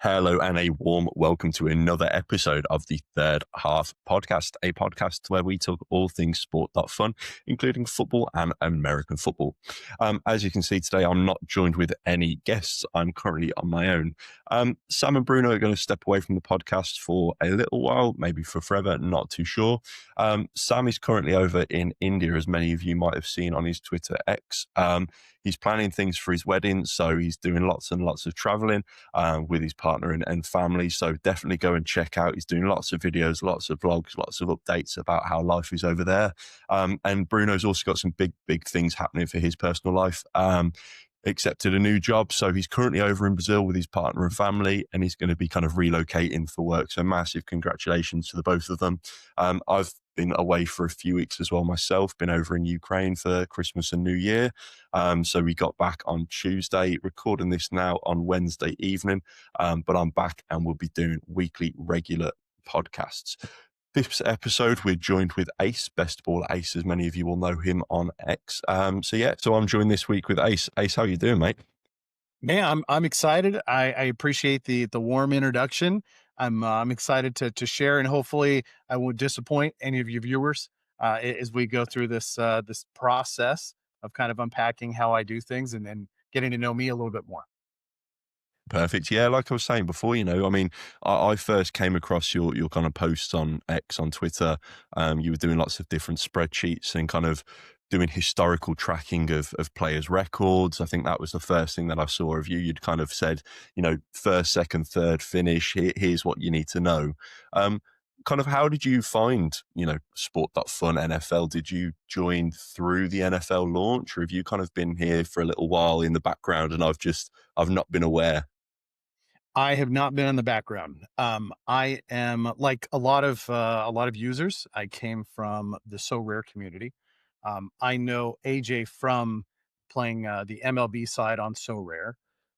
Hello and a warm welcome to another episode of the Third Half Podcast, a podcast where we talk all things sport.fun, including football and American football. As you can see today, I'm not joined with any guests. I'm currently on my own. Sam and Bruno are going to step away from the podcast for a little while, maybe for forever, not too sure. Sam is currently over in India, as many of you might have seen on his Twitter X. He's planning things for his wedding, so he's doing lots and lots of traveling with his partner and family. So definitely go and check out. He's doing lots of videos, lots of vlogs, lots of updates about how life is over there. And Bruno's also got some big things happening for his personal life. Accepted a new job. So he's currently over in Brazil with his partner and family, and he's going to be kind of relocating for work. So massive congratulations to the both of them. I've been away for a few weeks as well myself, been over in Ukraine for Christmas and New Year. So we got back on Tuesday, recording this now on Wednesday evening. But I'm back and we'll be doing weekly regular podcasts. This episode, we're joined with Ace, BestBallerAce, as many of you will know him on X. So I'm joined this week with Ace. Ace, how you doing, mate? Man, I'm excited. I appreciate the warm introduction. I'm excited to share, and hopefully I won't disappoint any of your viewers as we go through this process of kind of unpacking how I do things and then getting to know me a little bit more. Perfect. Yeah, like I was saying before, I first came across your kind of posts on X, on Twitter. You were doing lots of different spreadsheets and kind of doing historical tracking of players' records. I think that was the first thing that I saw of you. You'd kind of said, first, second, third finish, here's what you need to know. Kind of how did you find, sport.fun NFL? Did you join through the NFL launch, or have you kind of been here for a little while in the background and I've not been aware? I have not been in the background. I am like a lot of users. I came from the So Rare community. I know AJ from playing the MLB side on So Rare,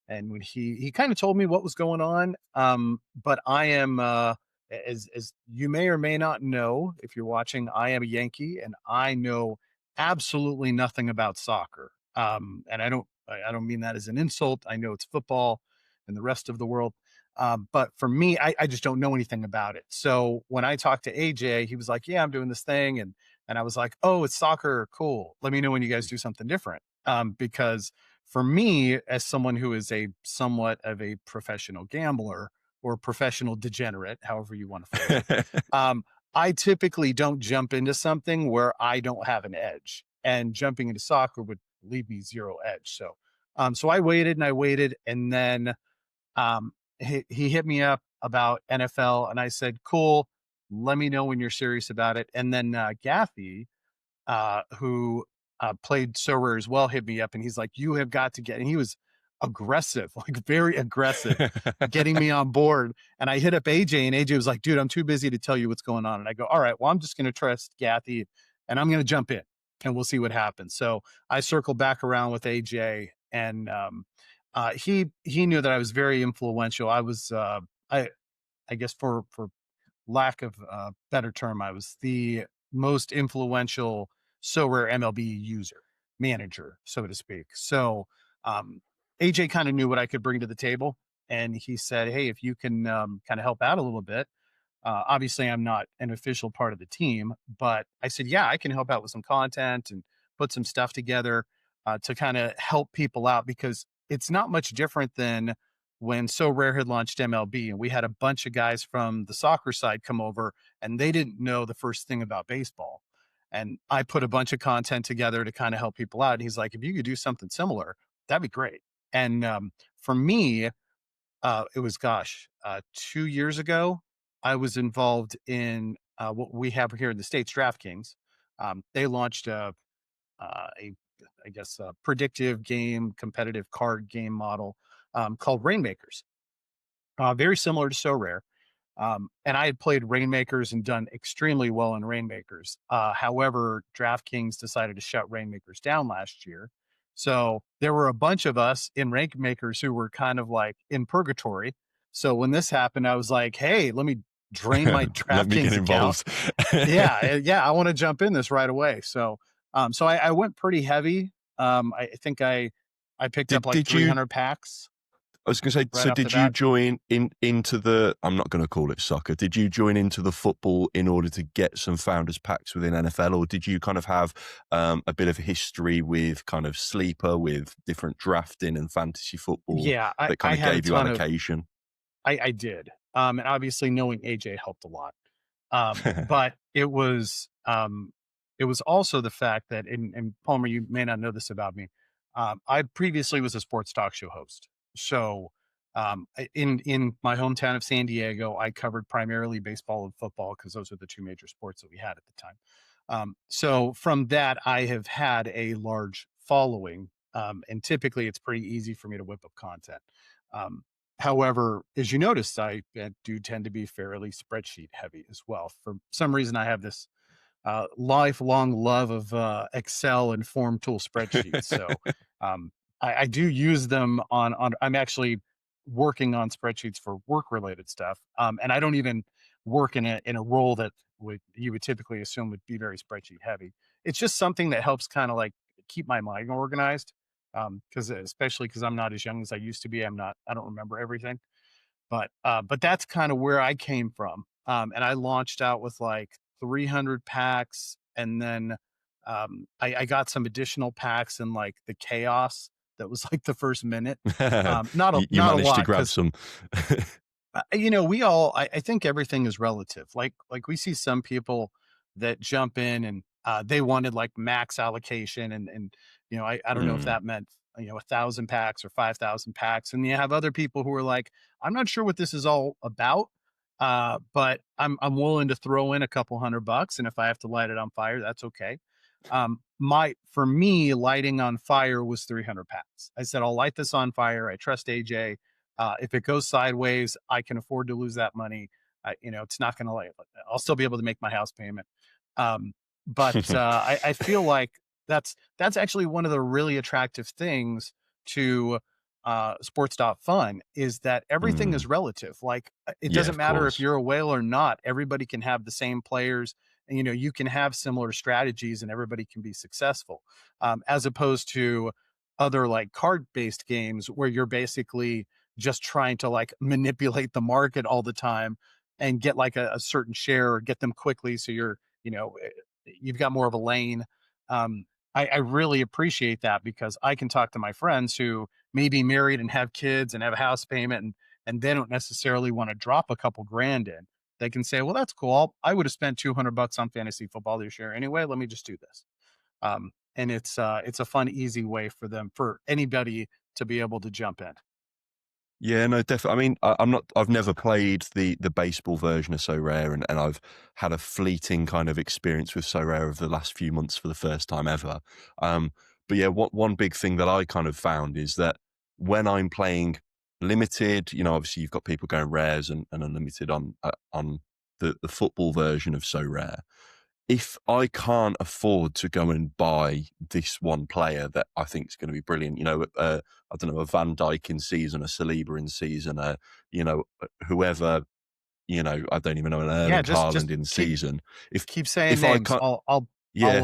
and when he kind of told me what was going on. But I am as you may or may not know if you're watching, I am a Yankee, and I know absolutely nothing about soccer. And I don't mean that as an insult. I know it's football and the rest of the world. But for me, I just don't know anything about it. So when I talked to AJ, he was like, "Yeah, I'm doing this thing," and I was like, "Oh, it's soccer, cool. Let me know when you guys do something different." Because for me, as someone who is a somewhat of a professional gambler or professional degenerate, however you want to phrase it, I typically don't jump into something where I don't have an edge, and jumping into soccer would leave me zero edge. So I waited and I waited, and then he hit me up about NFL, and I said, "Cool, let me know when you're serious about it." And then Gaffy, who played So Rare as well, hit me up, and he's like, "You have got to get." And he was aggressive, like very aggressive, getting me on board. And I hit up AJ, and AJ was like, "Dude, I'm too busy to tell you what's going on." And I go, "All right, well, I'm just going to trust Gaffy, and I'm going to jump in, and we'll see what happens." So I circled back around with AJ, and he knew that I was very influential. I was I guess for lack of a better term, I was the most influential So Rare MLB user manager, so to speak. So AJ kind of knew what I could bring to the table, and he said, "Hey, if you can kind of help out a little bit." Obviously, I'm not an official part of the team, but I said, "Yeah, I can help out with some content and put some stuff together to kind of help people out," because it's not much different than when So Rare had launched MLB, and we had a bunch of guys from the soccer side come over, and they didn't know the first thing about baseball. And I put a bunch of content together to kind of help people out. And he's like, "If you could do something similar, that'd be great." And for me, it was, 2 years ago, I was involved in what we have here in the States, DraftKings. They launched a I guess, a predictive game, competitive card game model called Rainmakers, very similar to So Rare. And I had played Rainmakers and done extremely well in Rainmakers. However, DraftKings decided to shut Rainmakers down last year. So there were a bunch of us in Rainmakers who were kind of like in purgatory. So when this happened, I was like, "Hey, let me drain my Let me get DraftKings account." involved. Yeah, I want to jump in this right away. So I went pretty heavy. I think I picked up like Did you 300 packs. I was going to say, right so off the did you bat. join into the, I'm not going to call it soccer, did you join into the football in order to get some founders packs within NFL, or did you kind of have a bit of history with kind of sleeper, with different drafting and fantasy football Yeah, that kind I of had a gave you ton of allocation? I did. And obviously knowing AJ helped a lot. But it was also the fact that, and Palmer, you may not know this about me. I previously was a sports talk show host. So in my hometown of San Diego, I covered primarily baseball and football because those are the two major sports that we had at the time. So from that, I have had a large following, and typically it's pretty easy for me to whip up content. Um, However, as you noticed, I do tend to be fairly spreadsheet heavy as well. For some reason, I have this lifelong love of Excel and form tool spreadsheets. So I do use them on. I'm actually working on spreadsheets for work related stuff, and I don't even work in a role that would you would typically assume would be very spreadsheet heavy. It's just something that helps kind of like keep my mind organized. Because especially because I'm not as young as I used to be, I don't remember everything. But that's kind of where I came from. And I launched out with like 300 packs, and then I got some additional packs in like the chaos that was like the first minute. You Not a managed to lot grab because some. we all I think everything is relative. Like we see some people that jump in and they wanted like max allocation, and I don't know if Mm. that meant 1,000 packs or 5,000 packs, and you have other people who are like, I'm not sure what this is all about, but I'm willing to throw in a couple $100, and if I have to light it on fire, that's okay. My For me, lighting on fire was 300 packs. I said, I'll light this on fire. I trust AJ. If it goes sideways, I can afford to lose that money. It's not going to like, I'll still be able to make my house payment. Um, I feel like that's actually one of the really attractive things to sports.fun is that everything is Mm. relative. Like it Yeah, doesn't of matter if course. you're a whale or not. Everybody can have the same players, and you can have similar strategies, and everybody can be successful. As opposed to other like card based games where you're basically just trying to like manipulate the market all the time and get like a certain share or get them quickly so you've got more of a lane. I really appreciate that because I can talk to my friends who may be married and have kids and have a house payment, and they don't necessarily want to drop a couple grand in. They can say, well, that's cool. I would have spent $200 on fantasy football this year anyway. Let me just do this. And it's a fun, easy way for anybody to be able to jump in. Yeah, no, definitely. I mean, I've never played the baseball version of So Rare, and I've had a fleeting kind of experience with So Rare over the last few months for the first time ever. But yeah, one big thing that I kind of found is that when I'm playing limited, obviously you've got people going rares and unlimited on the football version of So Rare. If I can't afford to go and buy this one player that I think is going to be brilliant, I don't know, a Van Dijk in season, a Saliba in season, whoever, I don't even know, an Yeah, Erling just Haaland in season. If keep saying if I names. can't, I'll yeah,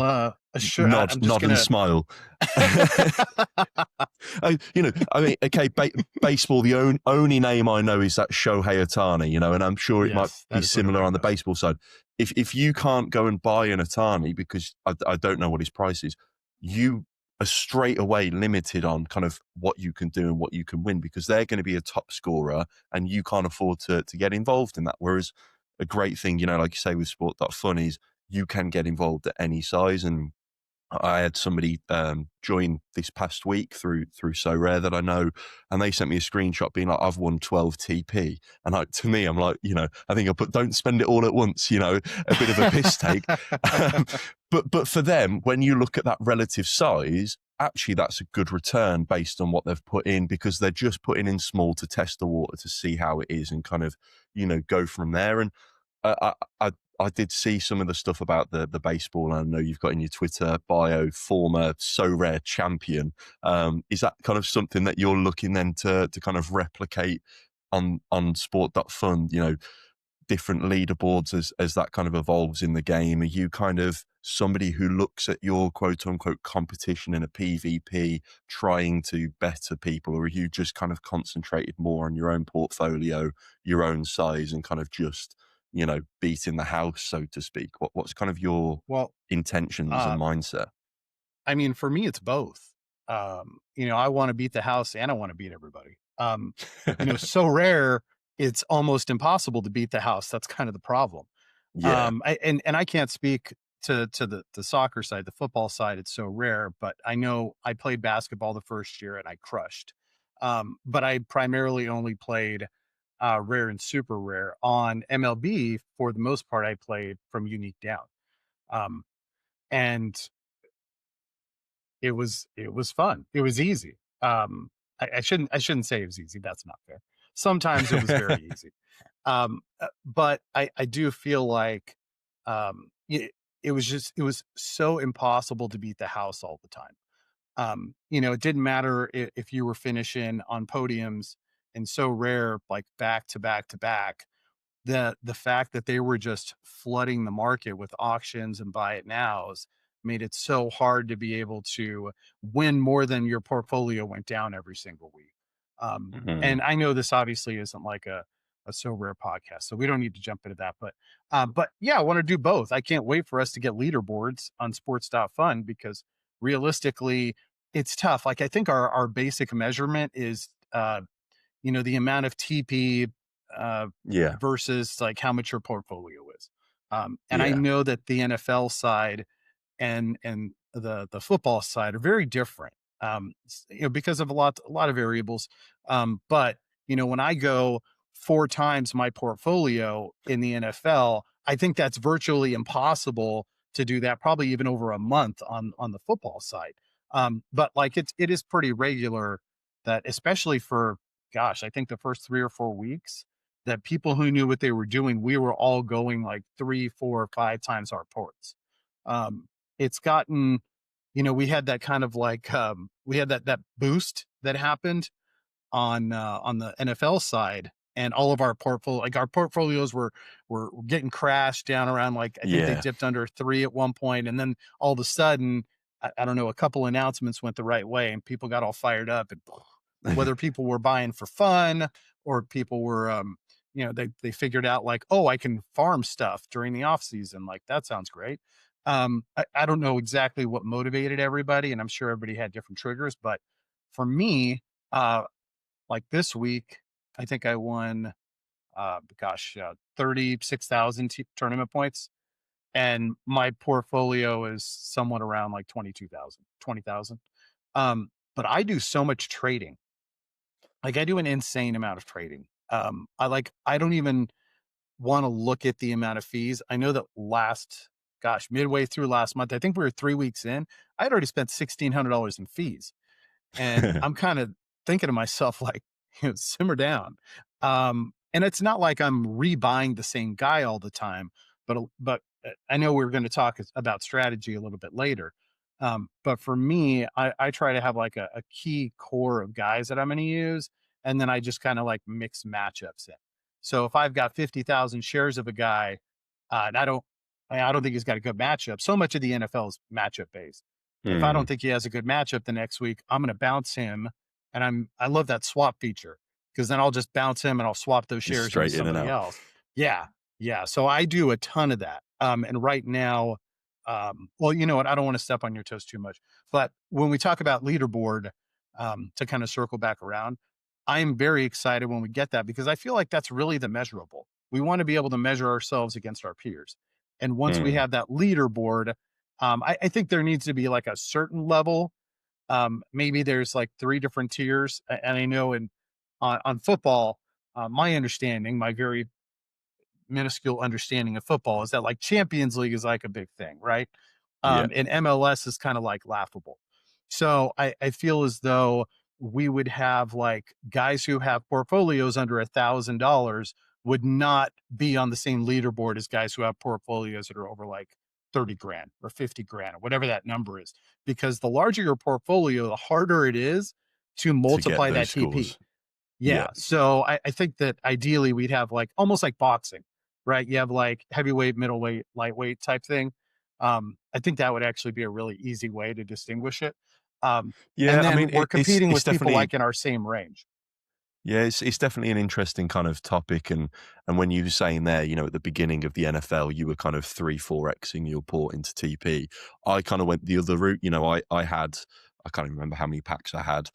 assure. nod I'm just nod and gonna. smile. I mean, okay, baseball. The only name I know is that Shohei Ohtani. And I'm sure it might Yes, be that is what similar on everybody the knows. baseball side. If you can't go and buy an Ohtani because I don't know what his price is, you are straight away limited on kind of what you can do and what you can win because they're going to be a top scorer and you can't afford to get involved in that. Whereas a great thing, like you say with sport.fun is you can get involved at any size. And I had somebody join this past week through So Rare that I know, and they sent me a screenshot being like, "I've won 12 TP," and to me, I'm like, I think I put, "Don't spend it all at once," a bit of a piss take. Um, but for them, when you look at that relative size, actually that's a good return based on what they've put in because they're just putting in small to test the water to see how it is and kind of go from there. And I did see some of the stuff about the baseball. And I know you've got in your Twitter bio former So Rare champion. Is that kind of something that you're looking then to kind of replicate on sport.fun? different leaderboards as that kind of evolves in the game? Are you kind of somebody who looks at your quote unquote competition in a PvP trying to better people, or are you just kind of concentrated more on your own portfolio, your own size, and kind of just, beating the house, so to speak? What's kind of your Well, intentions and uh, mindset? I mean, for me, it's both. I want to beat the house and I want to beat everybody. So rare, it's almost impossible to beat the house. That's kind of the problem. Yeah. And I can't speak to the soccer side, the football side. It's so rare, but I know I played basketball the first year and I crushed. But I primarily only played rare and super rare on MLB. For the most part, I played from unique down. Um, and it was fun. It was easy. I shouldn't say it was easy. That's not fair. Sometimes it was very easy. But I do feel like it was so impossible to beat the house all the time. It didn't matter if you were finishing on podiums and so rare, like back to back to back. The fact that they were just flooding the market with auctions and buy it nows made it so hard to be able to win more than your portfolio went down every single week. And Mhm. I know this obviously isn't like a so rare podcast, so we don't need to jump into that. But yeah, I want to do both. I can't wait for us to get leaderboards on sports.fun because realistically, it's tough. Like I think our basic measurement is the amount of TP uh, Yeah. versus like how much your portfolio is. And I Yeah. know that the NFL side and the football side are very different. Because of a lot of variables. But when I go four times my portfolio in the NFL, I think that's virtually impossible to do that. Probably even over a month on the football side. But like it is pretty regular that, especially for, gosh, I think the first 3 or 4 weeks, that people who knew what they were doing, we were all going like 3, 4, 5 times our ports. It's gotten, we had that kind of like we had that boost that happened on the NFL side, and all of our portfolios were getting crashed down around, like I think they Yeah. dipped under 3 at one point, and then all of a sudden, I don't know, a couple announcements went the right way, and people got all fired up, and whether people were buying for fun or people were they figured out like, oh, I can farm stuff during the off season, like that sounds great. I don't know exactly what motivated everybody, and I'm sure everybody had different triggers, but for me, uh like this week, I think I won, 36,000 tournament points, and my portfolio is somewhat around like 22,000, 20,000. But I do so much trading. Like I do an insane amount of trading. I don't even want to look at the amount of fees. I know that midway through last month, I think we were 3 weeks in, I had already spent $1,600 in fees. And I'm kind of thinking to myself, like, simmer down. And it's not like I'm rebuying the same guy all the time, but I know we're going to talk about strategy a little bit later. But for me, I try to have like a key core of guys that I'm going to use, and then I just kind of like mix matchups in. So if I've got 50,000 shares of a guy, and I don't think he's got a good matchup. So much of the NFL is matchup based. If I don't Hmm. think he has a good matchup the next week, I'm going to bounce him, and I love that swap feature because then I'll just bounce him and I'll swap those Just shares into straight in and somebody out. else. Yeah, yeah. So I do a ton of that. And right now, well, you know what? I don't want to step on your toes too much, but when we talk about leaderboard, to kind of circle back around, I am very excited when we get that because I feel like that's really the measurable. We want to be able to measure ourselves against our peers. And once we Mm. have that leaderboard, I think there needs to be like a certain level. Maybe there's like three different tiers. And I know on football, my understanding, my very minuscule understanding of football is that like Champions League is like a big thing, right? Yeah. And MLS is kind of like laughable. So I feel as though we would have like guys who have portfolios under $1,000 would not be on the same leaderboard as guys who have portfolios that are over like 30 grand or 50 grand or whatever that number is. Because the larger your portfolio, the harder it is to To get multiply those that TP. scores. Yeah. Yeah. So I think that ideally we'd have like almost like boxing. right? You have like heavyweight, middleweight, lightweight type thing. I think that would actually be a really easy way to distinguish it. And Yeah, I then mean, we're competing it's with people definitely like in our same range. yeah, it's definitely an interesting kind of topic, and when you were saying there, at the beginning of the NFL, you were kind of 3-4xing your port into TP. I kind of went the other route. I can't even remember how many packs I had,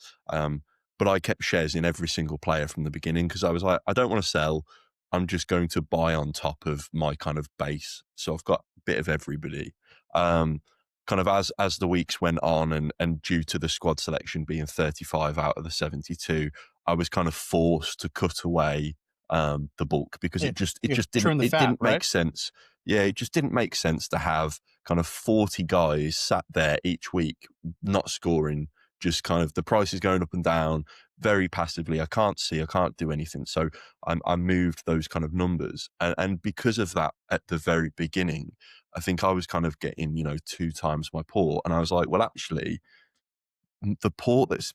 but I kept shares in every single player from the beginning because I was like, I don't want to sell. I'm just going to buy on top of my kind of base. So I've got a bit of everybody. Um, Kind of as the weeks went on, and due to the squad selection being 35 out of the 72, I was kind of forced to cut away the bulk because Yeah, it you just didn't trim the it fat, didn't right? make sense. Yeah, it just didn't make sense to have kind of 40 guys sat there each week not scoring. Just kind of the price is going up and down very passively. I can't do anything. So I moved those kind of numbers, and because of that, at the very beginning, I think I was kind of getting 2 times my port, and I was like, well, actually, the port that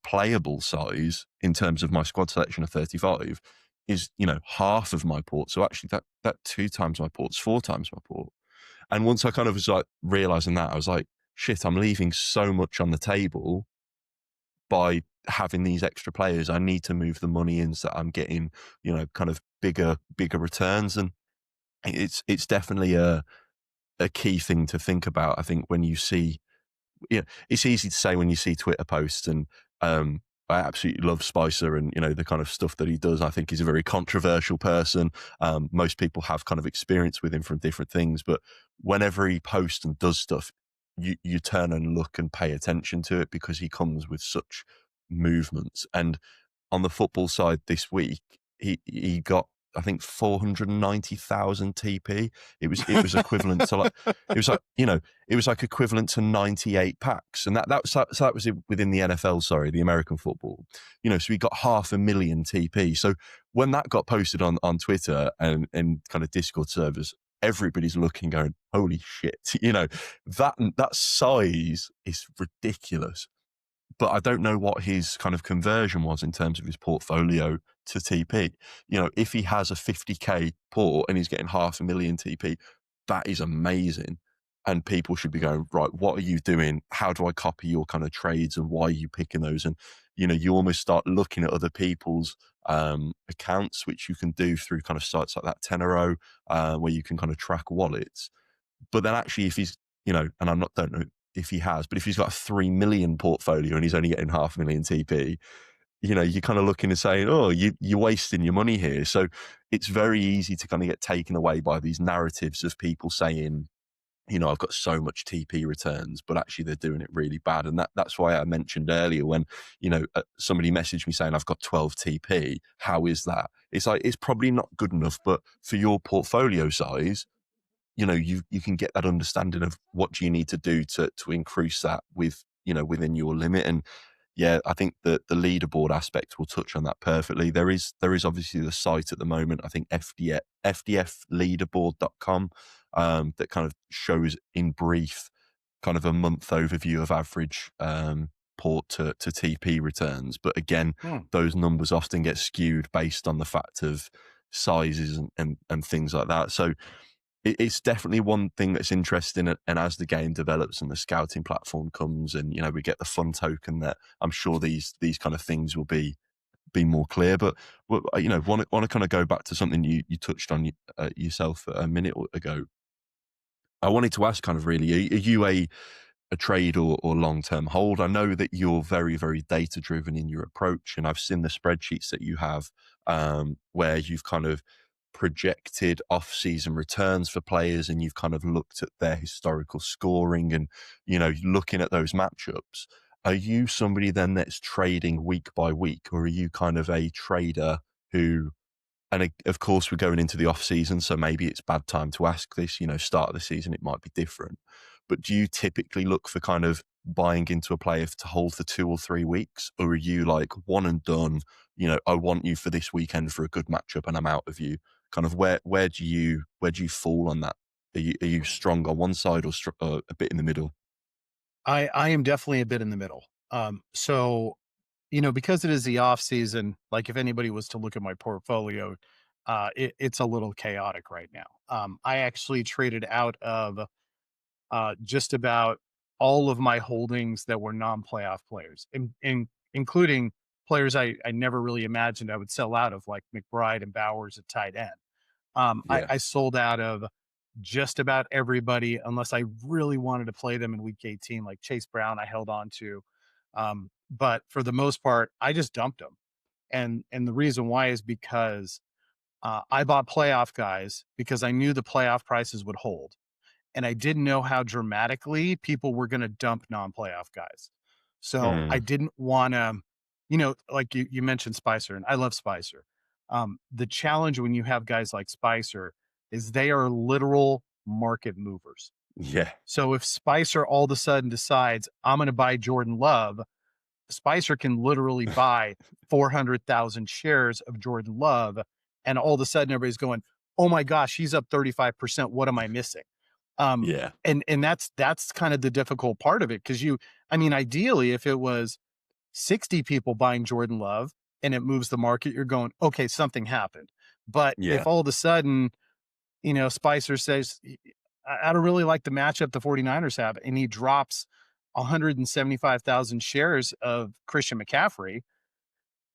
playable size in terms of my squad selection of 35 is half of my port. So actually that 2 times my port's 4 times my port. And once I kind of was like realizing that, I was like, shit, I'm leaving so much on the table by having these extra players. I need to move the money in so that I'm getting kind of bigger returns. And it's definitely a key thing to think about, I think, when you see, it's easy to say when you see Twitter posts, and I absolutely love Spicer, and the kind of stuff that he does. I think he's a very controversial person. Most people have kind of experience with him from different things, but whenever he posts and does stuff, you turn and look and pay attention to it because he comes with such movements. And on the football side this week, he got, I think, 490,000 TP. It was equivalent to like it was like it was like equivalent to 98 packs, and that was within the NFL. Sorry, the American football. So he got 500,000 TP. So when that got posted on Twitter and kind of Discord servers, everybody's looking, going, "Holy shit!" That size is ridiculous, but I don't know what his kind of conversion was in terms of his portfolio to TP. If he has a 50K port and he's getting 500,000 TP, that is amazing. And people should be going, right, what are you doing? How do I copy your kind of trades, and why are you picking those? And, you almost start looking at other people's accounts, which you can do through kind of sites like that Tenero, where you can kind of track wallets. But then actually, if he's, and don't know if he has, but if he's got a 3 million portfolio and he's only getting 500,000 TP, you're kind of looking and saying, oh, you're wasting your money here. So it's very easy to kind of get taken away by these narratives of people saying, I've got so much TP returns, but actually they're doing it really bad. And that's why I mentioned earlier when, somebody messaged me saying, I've got 12 TP. How is that? It's like, it's probably not good enough, but for your portfolio size, you can get that understanding of what do you need to do to increase that within your limit. And yeah, I think the leaderboard aspect will touch on that perfectly. There is obviously the site at the moment, I think fdfleaderboard.com, that kind of shows in brief kind of a month overview of average port to TP returns. But again, Hmm. those numbers often get skewed based on the fact of sizes and things like that. So it's definitely one thing that's interesting. And as the game develops and the scouting platform comes, and we get the fun token, that I'm sure these kind of things will be more clear. But want to kind of go back to something you touched on yourself a minute ago. I wanted to ask, kind of, really, are you a trade or long term hold? I know that you're very, very data driven in your approach, and I've seen the spreadsheets that you have, where you've kind of projected off season returns for players, and you've kind of looked at their historical scoring, and looking at those matchups. Are you somebody then that's trading week by week, or are you kind of a trader who, and of course, we're going into the off season, so maybe it's bad time to ask this. Start of the season, it might be different. But do you typically look for kind of buying into a player to hold for 2 or 3 weeks, or are you like one and done? I want you for this weekend for a good matchup, and I'm out of you. Kind of where do you fall on that? Are you strong on one side, or a bit in the middle? I am definitely a bit in the middle. So because it is the off season, like if anybody was to look at my portfolio, it's a little chaotic right now. I actually traded out of just about all of my holdings that were non-playoff players, including players I never really imagined I would sell out of, like McBride and Bowers at tight end. Yeah. I sold out of just about everybody unless I really wanted to play them in week 18, like Chase Brown, I held on to. But for the most part, I just dumped them. And the reason why is because I bought playoff guys because I knew the playoff prices would hold. And I didn't know how dramatically people were going to dump non-playoff guys. So I Mm. didn't want to, like you mentioned Spicer, and I love Spicer. The challenge when you have guys like Spicer is they are literal market movers. Yeah. So if Spicer all of a sudden decides I'm going to buy Jordan Love, Spicer can literally buy 400,000 shares of Jordan Love. And all of a sudden everybody's going, oh my gosh, he's up 35%. What am I missing? Um, Yeah. and that's kind of the difficult part of it. Cause I mean, ideally, if it was 60 people buying Jordan Love and it moves the market, you're going, okay, something happened. But Yeah. if all of a sudden, Spicer says, I don't really like the matchup the 49ers have, and he drops 175,000 shares of Christian McCaffrey,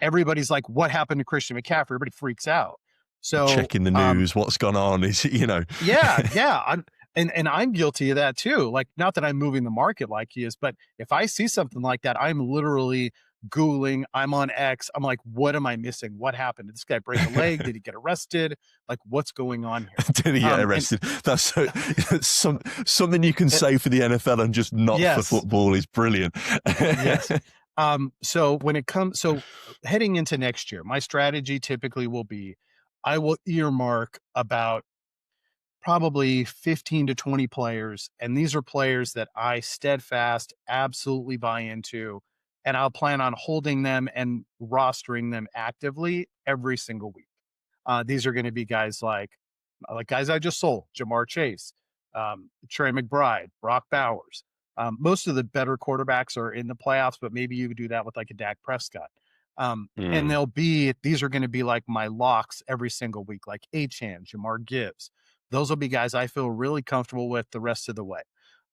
everybody's like, what happened to Christian McCaffrey? Everybody freaks out. So, Checking the news, what's gone on is, yeah. And I'm guilty of that too. Like, not that I'm moving the market like he is, but if I see something like that, I'm literally Googling, I'm on X. I'm like, what am I missing? What happened? Did this guy break a leg? Did he get arrested? Like, what's going on here? Did he get And arrested? That's something you can say for the NFL and just not for yes, football is brilliant. yes. So heading into next year, my strategy typically will be I will earmark about probably 15 to 20 players. And these are players that I steadfast absolutely buy into. And I'll plan on holding them and rostering them actively every single week. These are going to be guys like guys I just sold, Jamar Chase, Trey McBride, Brock Bowers. Most of the better quarterbacks are in the playoffs, but maybe you could do that with like a Dak Prescott. And Mm. these are going to be like my locks every single week, like Achan, Jamar Gibbs. Those will be guys I feel really comfortable with the rest of the way.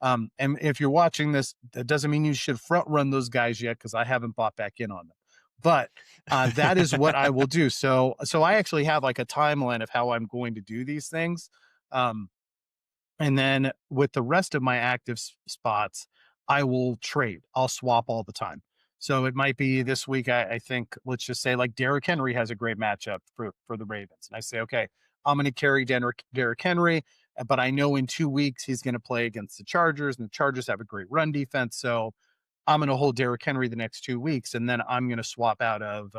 And if you're watching this, that doesn't mean you should front run those guys yet because I haven't bought back in on them. But that is what I will do. So I actually have like a timeline of how I'm going to do these things. Um, and then with the rest of my active spots, I will trade. I'll swap all the time. So it might be this week. I think, let's just say, like Derrick Henry has a great matchup for the Ravens. And I say, okay, I'm going to carry Derrick Henry, but I know in 2 weeks he's going to play against the Chargers, and the Chargers have a great run defense. So I'm going to hold Derrick Henry the next 2 weeks, and then I'm going to swap out of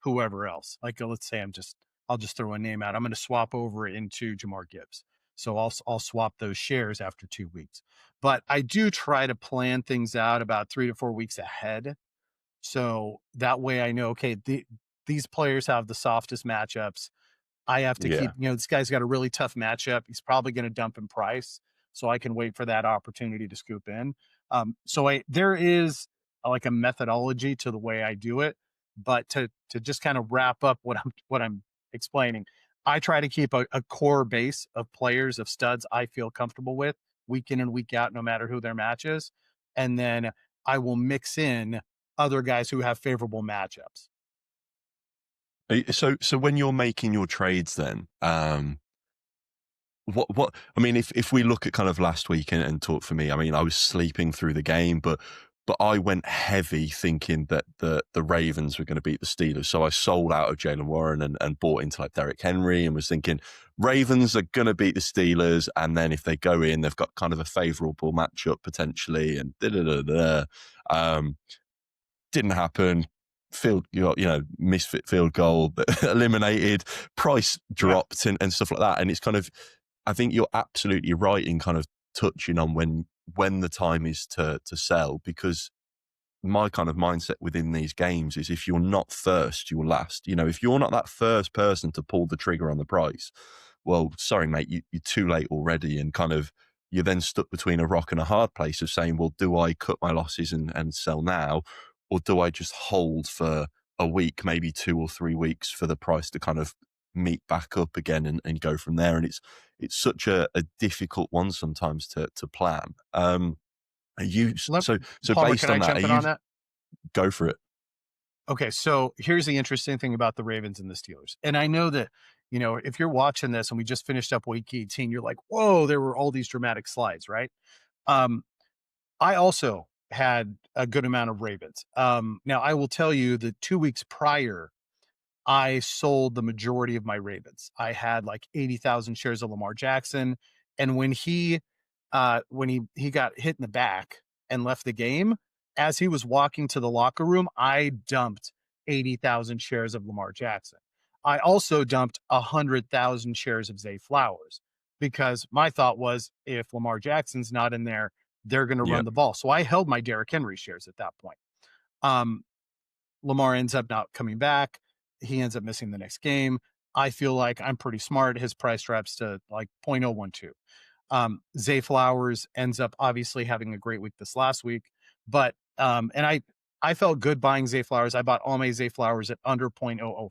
whoever else. Like, let's say I'll just throw a name out. I'm going to swap over into Jamar Gibbs. So I'll swap those shares after 2 weeks. But I do try to plan things out about 3 to 4 weeks ahead. So that way I know, okay, these players have the softest matchups. I have to Yeah. keep, this guy's got a really tough matchup. He's probably going to dump in price. So I can wait for that opportunity to scoop in. There is like a methodology to the way I do it, but to just kind of wrap up what I'm explaining, I try to keep a core base of players, of studs I feel comfortable with week in and week out, no matter who their match is. And then I will mix in other guys who have favorable matchups. So when you're making your trades then, what I mean, if we look at kind of last week and talk for me, I mean, I was sleeping through the game, but I went heavy thinking that the Ravens were going to beat the Steelers. So I sold out of Jalen Warren and bought into like Derrick Henry and was thinking Ravens are going to beat the Steelers. And then if they go in, they've got kind of a favorable matchup potentially and didn't happen. Misfit field goal eliminated, price Yeah. dropped and stuff like that. And it's kind of, I think you're absolutely right in kind of touching on when the time is to sell, because my kind of mindset within these games is if you're not first, you're last. If you're not that first person to pull the trigger on the price, well, sorry, mate, you're too late already. And kind of you're then stuck between a rock and a hard place of saying, well, do I cut my losses and sell now? Or do I just hold for a week, maybe 2 or 3 weeks for the price to kind of meet back up again and go from there. And it's such a difficult one sometimes to plan. Are you Let, so Palmer, can based I on that? Are jump in you on that? go for it? Okay, so here's the interesting thing about the Ravens and the Steelers. And I know that, if you're watching this and we just finished up week 18, you're like, whoa, there were all these dramatic slides, right? Um, I also had a good amount of Ravens. Now, I will tell you that 2 weeks prior, I sold the majority of my Ravens. I had like 80,000 shares of Lamar Jackson. And when he got hit in the back and left the game, as he was walking to the locker room, I dumped 80,000 shares of Lamar Jackson. I also dumped 100,000 shares of Zay Flowers because my thought was if Lamar Jackson's not in there, they're going to Yeah. run the ball. So I held my Derrick Henry shares at that point. Um, Lamar ends up not coming back. He ends up missing the next game. I feel like I'm pretty smart. His price drops to like 0.012. Zay Flowers ends up obviously having a great week this last week, but and I felt good buying Zay Flowers. I bought all my Zay Flowers at under 0.005.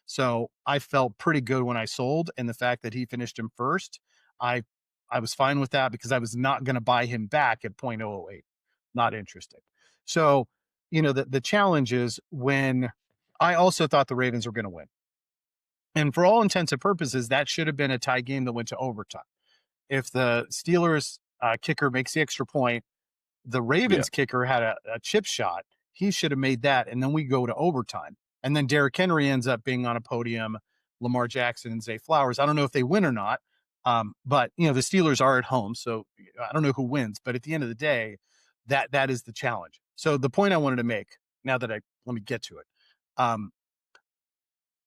So I felt pretty good when I sold, and the fact that he finished him first, I I was fine with that because I was not going to buy him back at 0.008. Not interested. So, the challenge is when I also thought the Ravens were going to win. And for all intents and purposes, that should have been a tie game that went to overtime. If the Steelers kicker makes the extra point, the Yeah. Ravens kicker had a chip shot. He should have made that, and then we go to overtime. And then Derrick Henry ends up being on a podium. Lamar Jackson and Zay Flowers. I don't know if they win or not, but the Steelers are at home, so I don't know who wins. But at the end of the day, that is the challenge. So the point I wanted to make now that let me get to it. Um,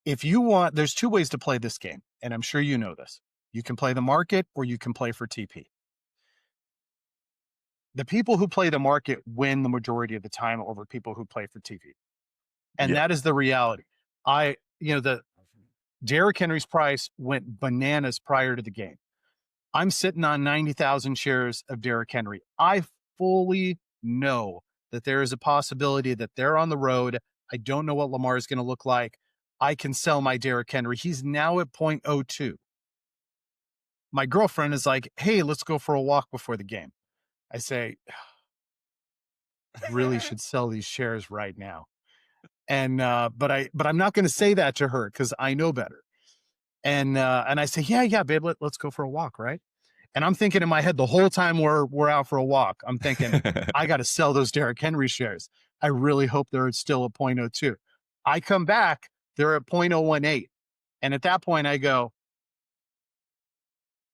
if you want, there's two ways to play this game, and I'm sure you know this. You can play the market or you can play for TP. The people who play the market win the majority of the time over people who play for TV. And Yeah. that is the reality. The Derrick Henry's price went bananas prior to the game. I'm sitting on 90,000 shares of Derrick Henry. I fully know that there is a possibility that they're on the road. I don't know what Lamar is going to look like. I can sell my Derrick Henry. He's now at 0.02. My girlfriend is like, hey, let's go for a walk before the game. I say, really should sell these shares right now. And but I'm not going to say that to her because I know better. And I say, yeah, babe, let's go for a walk, right? And I'm thinking in my head the whole time we're out for a walk, I'm thinking I got to sell those Derrick Henry shares. I really hope they're still at 0.02. I come back, they're at 0.018, and at that point I go,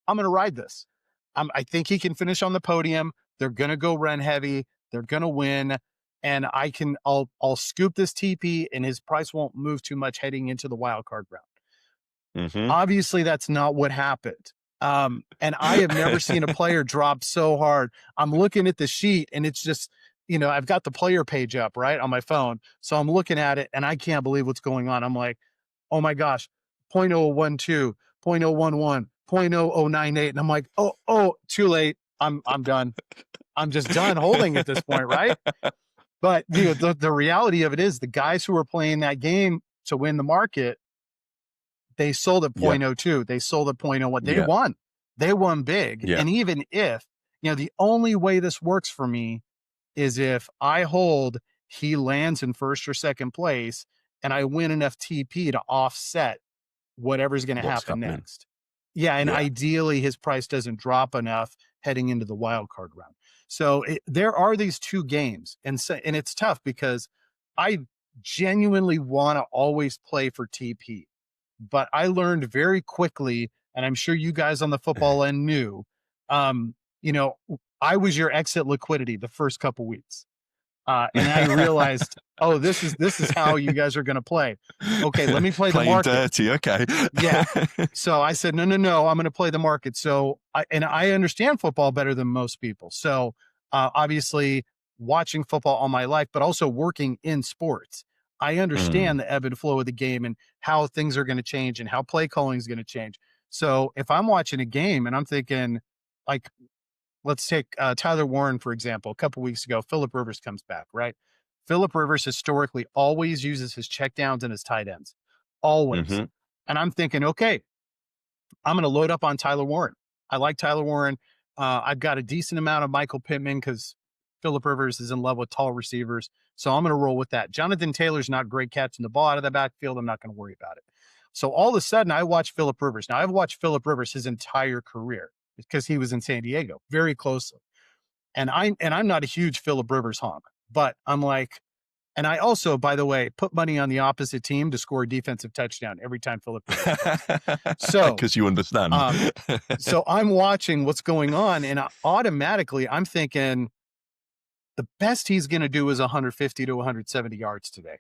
I'm going to ride this. I think he can finish on the podium. They're going to go run heavy. They're going to win. And I'll scoop this TP and his price won't move too much heading into the wild card round. Hmm. Obviously, that's not what happened. And I have never seen a player drop so hard. I'm looking at the sheet and it's just, I've got the player page up right on my phone. So I'm looking at it and I can't believe what's going on. I'm like, oh my gosh, 0.012, 0.011, 0.0098. And I'm like, oh, too late. I'm done. I'm just done holding at this point, right? But the reality of it is the guys who are playing that game to win the market, they sold at Yeah. 0.02. They sold at 0.01. They Yeah. won. They won big. Yeah. And even if, the only way this works for me is if I hold, he lands in first or second place, and I win enough TP to offset whatever's going to What's happen happening? next. Yeah, and Yeah. ideally his price doesn't drop enough heading into the wild card round. So there are these two games, and it's tough because I genuinely want to always play for TP, but I learned very quickly, and I'm sure you guys on the football end knew, um, you know, I was your exit liquidity the first couple weeks. And I realized, oh, this is how you guys are going to play. Okay, let me play the Playing market. dirty. Okay. Yeah. So I said, no, I'm going to play the market. So I understand football better than most people. So obviously watching football all my life, but also working in sports, I Mm. understand the ebb and flow of the game and how things are going to change and how play calling is going to change. So if I'm watching a game and I'm thinking, like, let's take Tyler Warren, for example, a couple weeks ago, Phillip Rivers comes back, right? Phillip Rivers historically always uses his checkdowns and his tight ends. Always. Hmm. And I'm thinking, okay, I'm going to load up on Tyler Warren. I like Tyler Warren. I've got a decent amount of Michael Pittman because Phillip Rivers is in love with tall receivers. So I'm going to roll with that. Jonathan Taylor's not great catching the ball out of the backfield. I'm not going to worry about it. So all of a sudden, I watch Phillip Rivers. Now, I've watched Phillip Rivers his entire career because he was in San Diego very closely. And I'm not a huge Phillip Rivers honk, but I'm like, and I also, by the way, put money on the opposite team to score a defensive touchdown every time Phillip Rivers plays. So, Because you understand. um, so I'm watching what's going on, and automatically I'm thinking the best he's going to do is 150 to 170 yards today.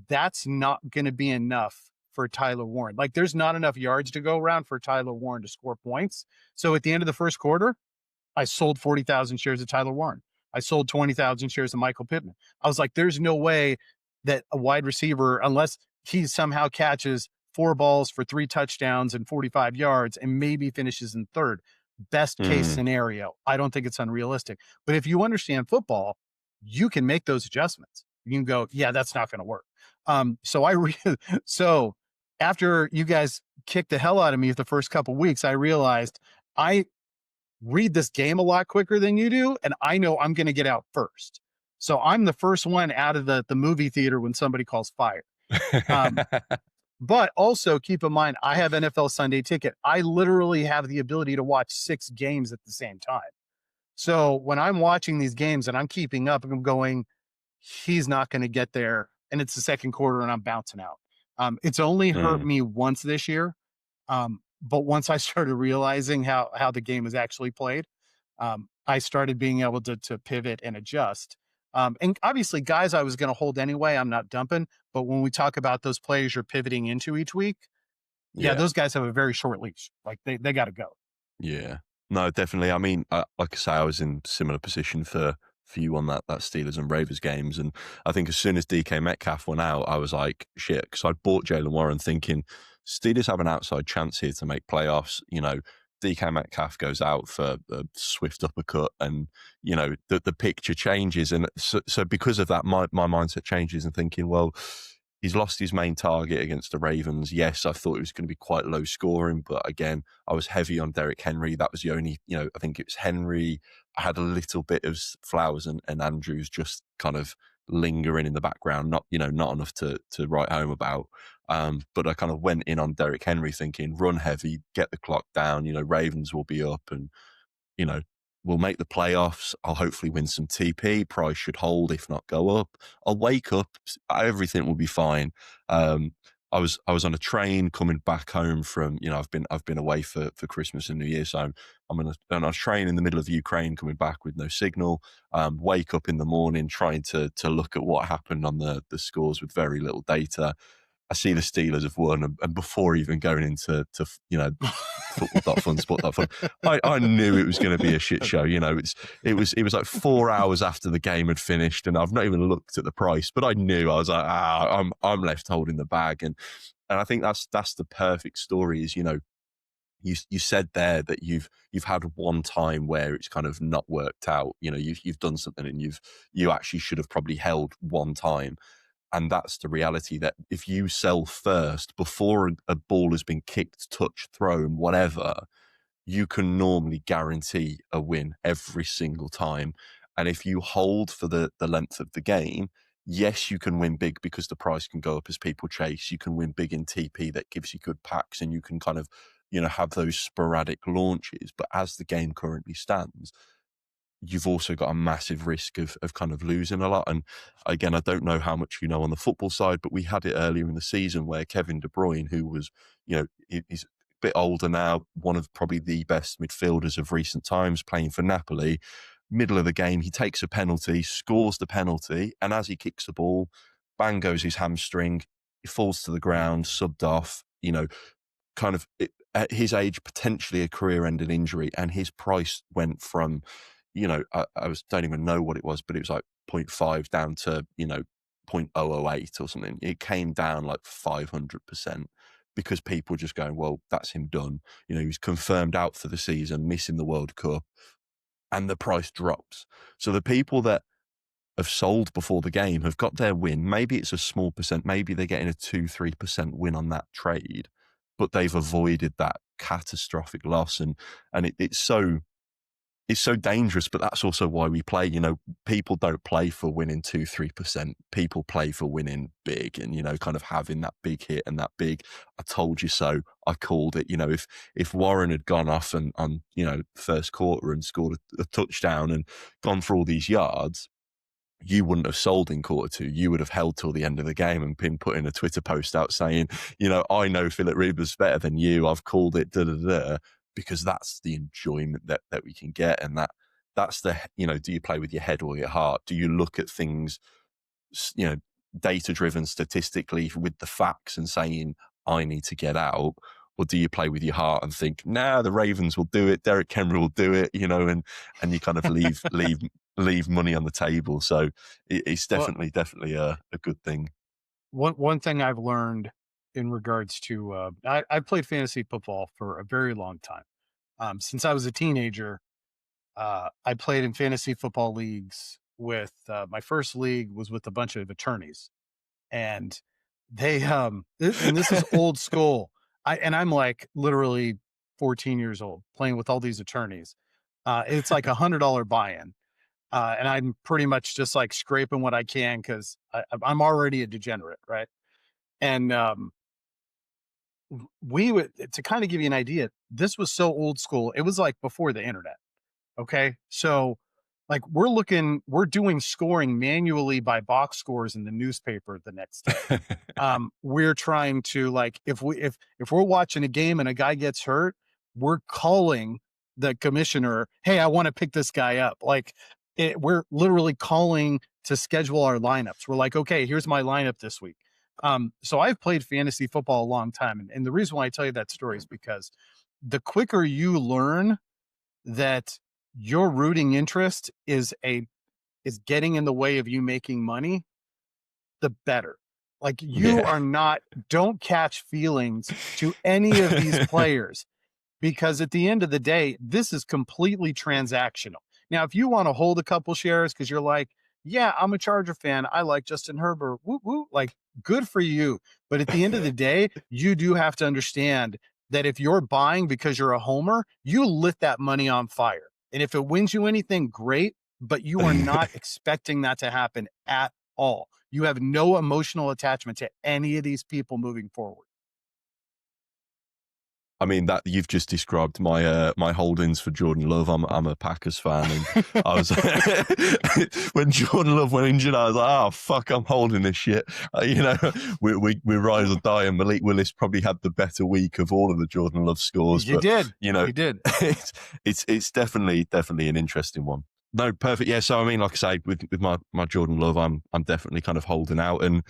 That's not going to be enough for Tyler Warren. Like, there's not enough yards to go around for Tyler Warren to score points. So at the end of the first quarter, I sold 40,000 shares of Tyler Warren. I sold 20,000 shares of Michael Pittman. I was like, there's no way that a wide receiver, unless he somehow catches 4 balls for 3 touchdowns and 45 yards and maybe finishes in third. Best case scenario. I don't think it's unrealistic. But if you understand football, you can make those adjustments. You can go, yeah, that's not going to work. So after you guys kicked the hell out of me the first couple weeks, I realized I read this game a lot quicker than you do, and I know I'm going to get out first. So I'm the first one out of the movie theater when somebody calls fire. Um, but also keep in mind, I have NFL Sunday Ticket. I literally have the ability to watch 6 games at the same time. So when I'm watching these games and I'm keeping up, I'm going, he's not going to get there. And it's the second quarter and I'm bouncing out. It's only hurt me once this year. But once I started realizing how the game is actually played, I started being able to pivot and adjust. And obviously, guys, I was going to hold anyway. I'm not dumping. But when we talk about those players you're pivoting into each week, yeah, Yeah. those guys have a very short leash. Like they got to go. Yeah. No, definitely. I mean, like I say, I was in similar position for you on that Steelers and Ravens games, and I think as soon as DK Metcalf went out, I was like, shit, because I bought Jalen Warren thinking Steelers have an outside chance here to make playoffs. You know, DK Metcalf goes out for a swift uppercut, and you know the picture changes, and so because of that, my mindset changes, and thinking, well, he's lost his main target against the Ravens. Yes, I thought it was going to be quite low scoring, but again, I was heavy on Derrick Henry. That was the only, you know, I think it was Henry. I had a little bit of Flowers and Andrews just kind of lingering in the background, not, you know, not enough to write home about. But I kind of went in on Derrick Henry thinking, run heavy, get the clock down, you know, Ravens will be up and, you know, we'll make the playoffs. I'll hopefully win some TP. Price should hold, if not go up. I'll wake up. Everything will be fine. I was on a train coming back home from, you know, I've been away for Christmas and New Year, so I'm on a train in the middle of Ukraine coming back with no signal. Wake up in the morning trying to look at what happened on the scores with very little data. I see the Steelers have won, and before even going into you know football.fun, sport.fun, I knew it was going to be a shit show. You know, it was like 4 hours after the game had finished, and I've not even looked at the price, but I knew. I was like, I'm left holding the bag, and I think that's the perfect story. Is, you know, you said there that you've had one time where it's kind of not worked out. You know, you've done something and you actually should have probably held one time. And that's the reality, that if you sell first before a ball has been kicked, touched, thrown, whatever, you can normally guarantee a win every single time. And if you hold for the length of the game, yes, you can win big because the price can go up as people chase. You can win big in TP that gives you good packs, and you can kind of, you know, have those sporadic launches. But as the game currently stands, you've also got a massive risk of kind of losing a lot. And again, I don't know how much you know on the football side, but we had it earlier in the season where Kevin De Bruyne, who was, you know, he's a bit older now, one of probably the best midfielders of recent times, playing for Napoli. Middle of the game, he takes a penalty, scores the penalty, and as he kicks the ball, bang goes his hamstring. He falls to the ground, subbed off. You know, kind of at his age, potentially a career-ending injury, and his price went from, you know, I don't even know what it was, but it was like 0.5 down to, you know, 0.008 or something. It came down like 500% because people were just going, well, that's him done. You know, he was confirmed out for the season, missing the World Cup, and the price drops. So the people that have sold before the game have got their win. Maybe it's a small percent. Maybe they're getting a 2-3% win on that trade. but they've avoided that catastrophic loss. And it's so dangerous, but that's also why we play. People don't play for winning 2-3%. People play for winning big and, kind of having that big hit and that big, I told you so, I called it. If Warren had gone off and on, first quarter and scored a touchdown and gone for all these yards, you wouldn't have sold in quarter two. You would have held till the end of the game and been putting a Twitter post out saying, I know Philip Rivers better than you. I've called it, because that's the enjoyment that we can get. And that's the, do you play with your head or your heart? Do you look at things, data driven statistically with the facts and saying, I need to get out? Or do you play with your heart and think, nah, the Ravens will do it, Derrick Henry will do it, and you kind of leave money on the table. So it's definitely a good thing. One thing I've learned in regards to I've played fantasy football for a very long time. Since I was a teenager, I played in fantasy football leagues with my first league was with a bunch of attorneys, and they and this is old school. I'm like literally 14 years old playing with all these attorneys. It's like $100 buy-in. And I'm pretty much just like scraping what I can because I'm already a degenerate, right? And we would, to kind of give you an idea, this was so old school. It was like before the internet. Okay. So like we're doing scoring manually by box scores in the newspaper the next day. We're trying to like, if we're watching a game and a guy gets hurt, we're calling the commissioner, hey, I want to pick this guy up. Like we're literally calling to schedule our lineups. We're like, okay, here's my lineup this week. So I've played fantasy football a long time. And the reason why I tell you that story is because the quicker you learn that your rooting interest is getting in the way of you making money, the better. Like you Yeah. are not, don't catch feelings to any of these players because at the end of the day, this is completely transactional. Now, if you want to hold a couple shares because you're like, yeah, I'm a Charger fan, I like Justin Herbert, woo woo, like good for you. But at the end of the day, you do have to understand that if you're buying because you're a homer, you lit that money on fire. And if it wins you anything, great, but you are not expecting that to happen at all. You have no emotional attachment to any of these people moving forward. I mean, that you've just described my holdings for Jordan Love. I'm a Packers fan, and I was when Jordan Love went injured, I was like, oh fuck, I'm holding this shit. We rise or die, and Malik Willis probably had the better week of all of the Jordan Love scores. You did. It's definitely an interesting one. No, perfect. Yeah. So I mean, like I say, with my Jordan Love, I'm definitely kind of holding out, and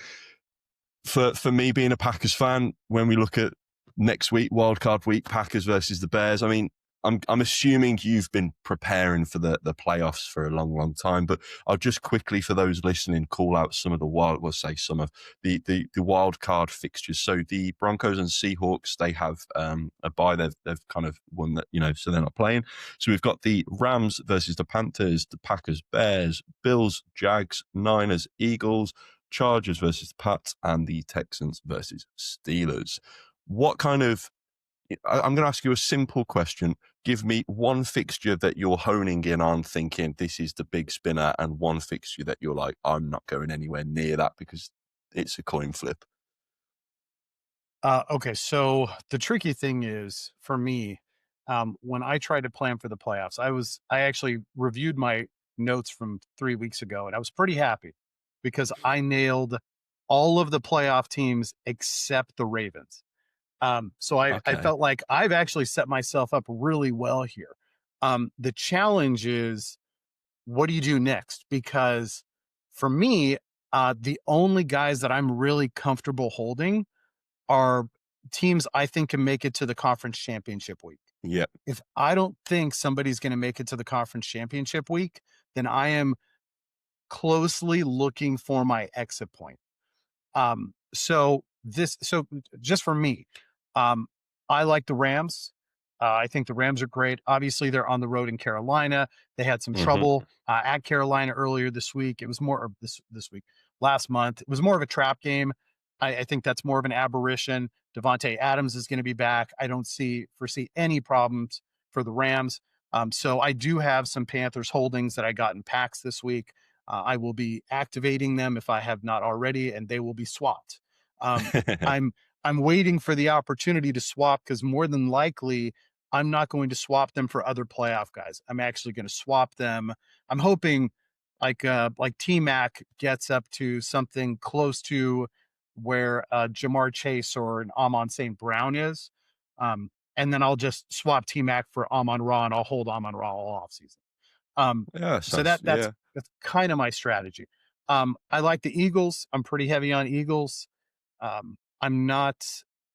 for me being a Packers fan, when we look at next week, wildcard week, Packers versus the Bears. I mean, I'm assuming you've been preparing for the playoffs for a long, long time, but I'll just quickly, for those listening, call out some of the wild card fixtures. So the Broncos and Seahawks, they have a bye. They've kind of won that, so they're not playing. So we've got the Rams versus the Panthers, the Packers, Bears, Bills, Jags, Niners, Eagles, Chargers versus the Pats, and the Texans versus Steelers. What kind of, I'm going to ask you a simple question. Give me one fixture that you're honing in on thinking this is the big spinner, and one fixture that you're like, I'm not going anywhere near that because it's a coin flip. Okay, so the tricky thing is for me, when I tried to plan for the playoffs, I actually reviewed my notes from 3 weeks ago, and I was pretty happy because I nailed all of the playoff teams except the Ravens. So I Okay. felt like I've actually set myself up really well here. The challenge is what do you do next? Because for me, the only guys that I'm really comfortable holding are teams I think can make it to the conference championship week. Yeah. If I don't think somebody's going to make it to the conference championship week, then I am closely looking for my exit point. So just for me, um, I like the Rams. I think the Rams are great. Obviously, they're on the road in Carolina. They had some Mm-hmm. trouble at Carolina earlier this week. It was more of this week, last month. It was more of a trap game. I think that's more of an aberration. Devontae Adams is going to be back. I don't foresee any problems for the Rams. So I do have some Panthers holdings that I got in packs this week. I will be activating them if I have not already, and they will be swapped. Um, I'm I'm waiting for the opportunity to swap because more than likely I'm not going to swap them for other playoff guys. I'm actually going to swap them. I'm hoping like T Mac gets up to something close to where Jamar Chase or an Amon St. Brown is. And then I'll just swap T Mac for Amon Ra and I'll hold Amon Ra all offseason. Yeah, So sounds that's kind of my strategy. I like the Eagles. I'm pretty heavy on Eagles. Um, I'm not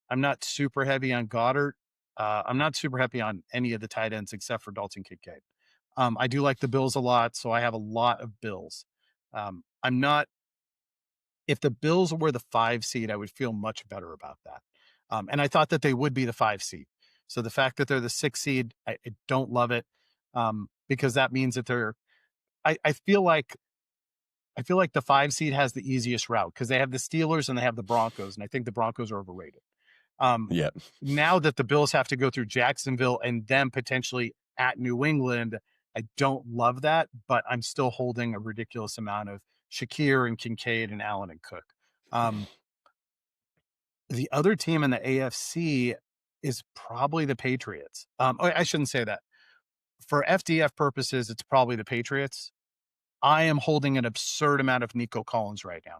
I'm not super heavy on Goddard. I'm not super heavy on any of the tight ends except for Dalton Kincaid. I do like the Bills a lot, so I have a lot of Bills. I'm not if the Bills were the 5 seed, I would feel much better about that. And I thought that they would be the 5 seed. So the fact that they're the 6 seed, I don't love it because that means that they're. I feel like the 5 seed has the easiest route because they have the Steelers and they have the Broncos, and I think the Broncos are overrated. Um, yeah. Now that the Bills have to go through Jacksonville and then potentially at New England, I don't love that, but I'm still holding a ridiculous amount of Shakir and Kincaid and Allen and Cook. Um, the other team in the AFC is probably the Patriots. I shouldn't say that. For FDF purposes, it's probably the Patriots. I am holding an absurd amount of Nico Collins right now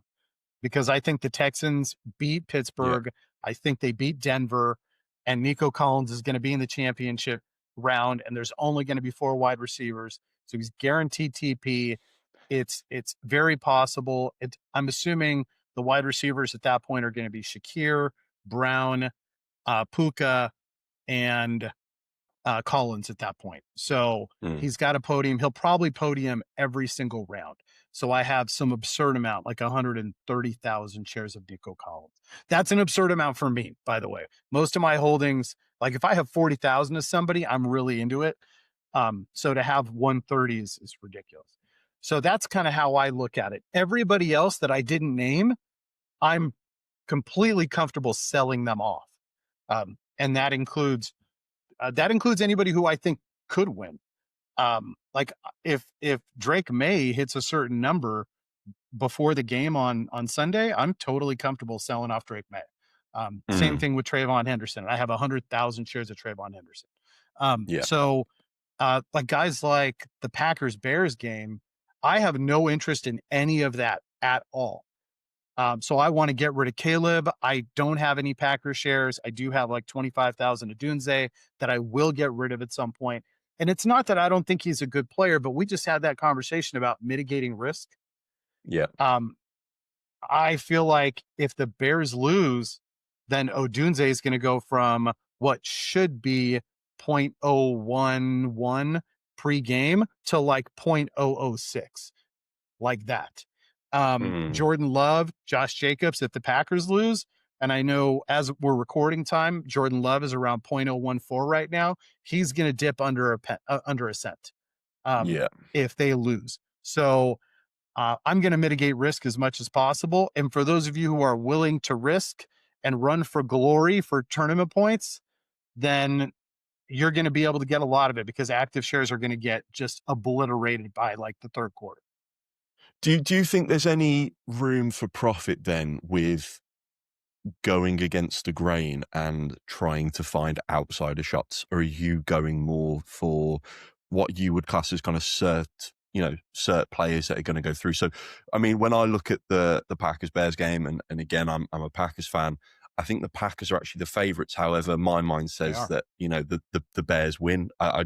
because I think the Texans beat Yeah. Pittsburgh. I think they beat Denver, and Nico Collins is going to be in the championship round, and there's only going to be 4 wide receivers, so he's guaranteed TP. It's very possible. I'm assuming the wide receivers at that point are going to be Shakir, Brown, Puka, and Collins at that point. So Mm. he's got a podium. He'll probably podium every single round. So I have some absurd amount, like 130,000 shares of Nico Collins. That's an absurd amount for me, by the way. Most of my holdings, like if I have 40,000 of somebody, I'm really into it. So to have 130 is ridiculous. So that's kind of how I look at it. Everybody else that I didn't name, I'm completely comfortable selling them off. And that includes anybody who I think could win. If Drake May hits a certain number before the game on Sunday, I'm totally comfortable selling off Drake May. Same Mm. thing with Trayvon Henderson. I have 100,000 shares of Trayvon Henderson. Yeah. Like guys like the Packers Bears game, I have no interest in any of that at all. So I want to get rid of Caleb. I don't have any Packers shares. I do have like 25,000 of Dunze that I will get rid of at some point. And it's not that I don't think he's a good player, but we just had that conversation about mitigating risk. Yeah. Um, I feel like if the Bears lose, then Odunze is going to go from what should be 0.011 pre-game to like 0.006, like that. Mm. Jordan Love, Josh Jacobs, if the Packers lose, and I know as we're recording time, Jordan Love is around 0.014 right now. He's going to dip under a cent Yeah. if they lose. So I'm going to mitigate risk as much as possible. And for those of you who are willing to risk and run for glory for tournament points, then you're going to be able to get a lot of it because active shares are going to get just obliterated by like the third quarter. Do you think there's any room for profit then with going against the grain and trying to find outsider shots, or are you going more for what you would class as kind of cert players that are going to go through? So, I mean, when I look at the Packers Bears game, and again, I'm a Packers fan. I think the Packers are actually the favourites. However, my mind says that the Bears win. I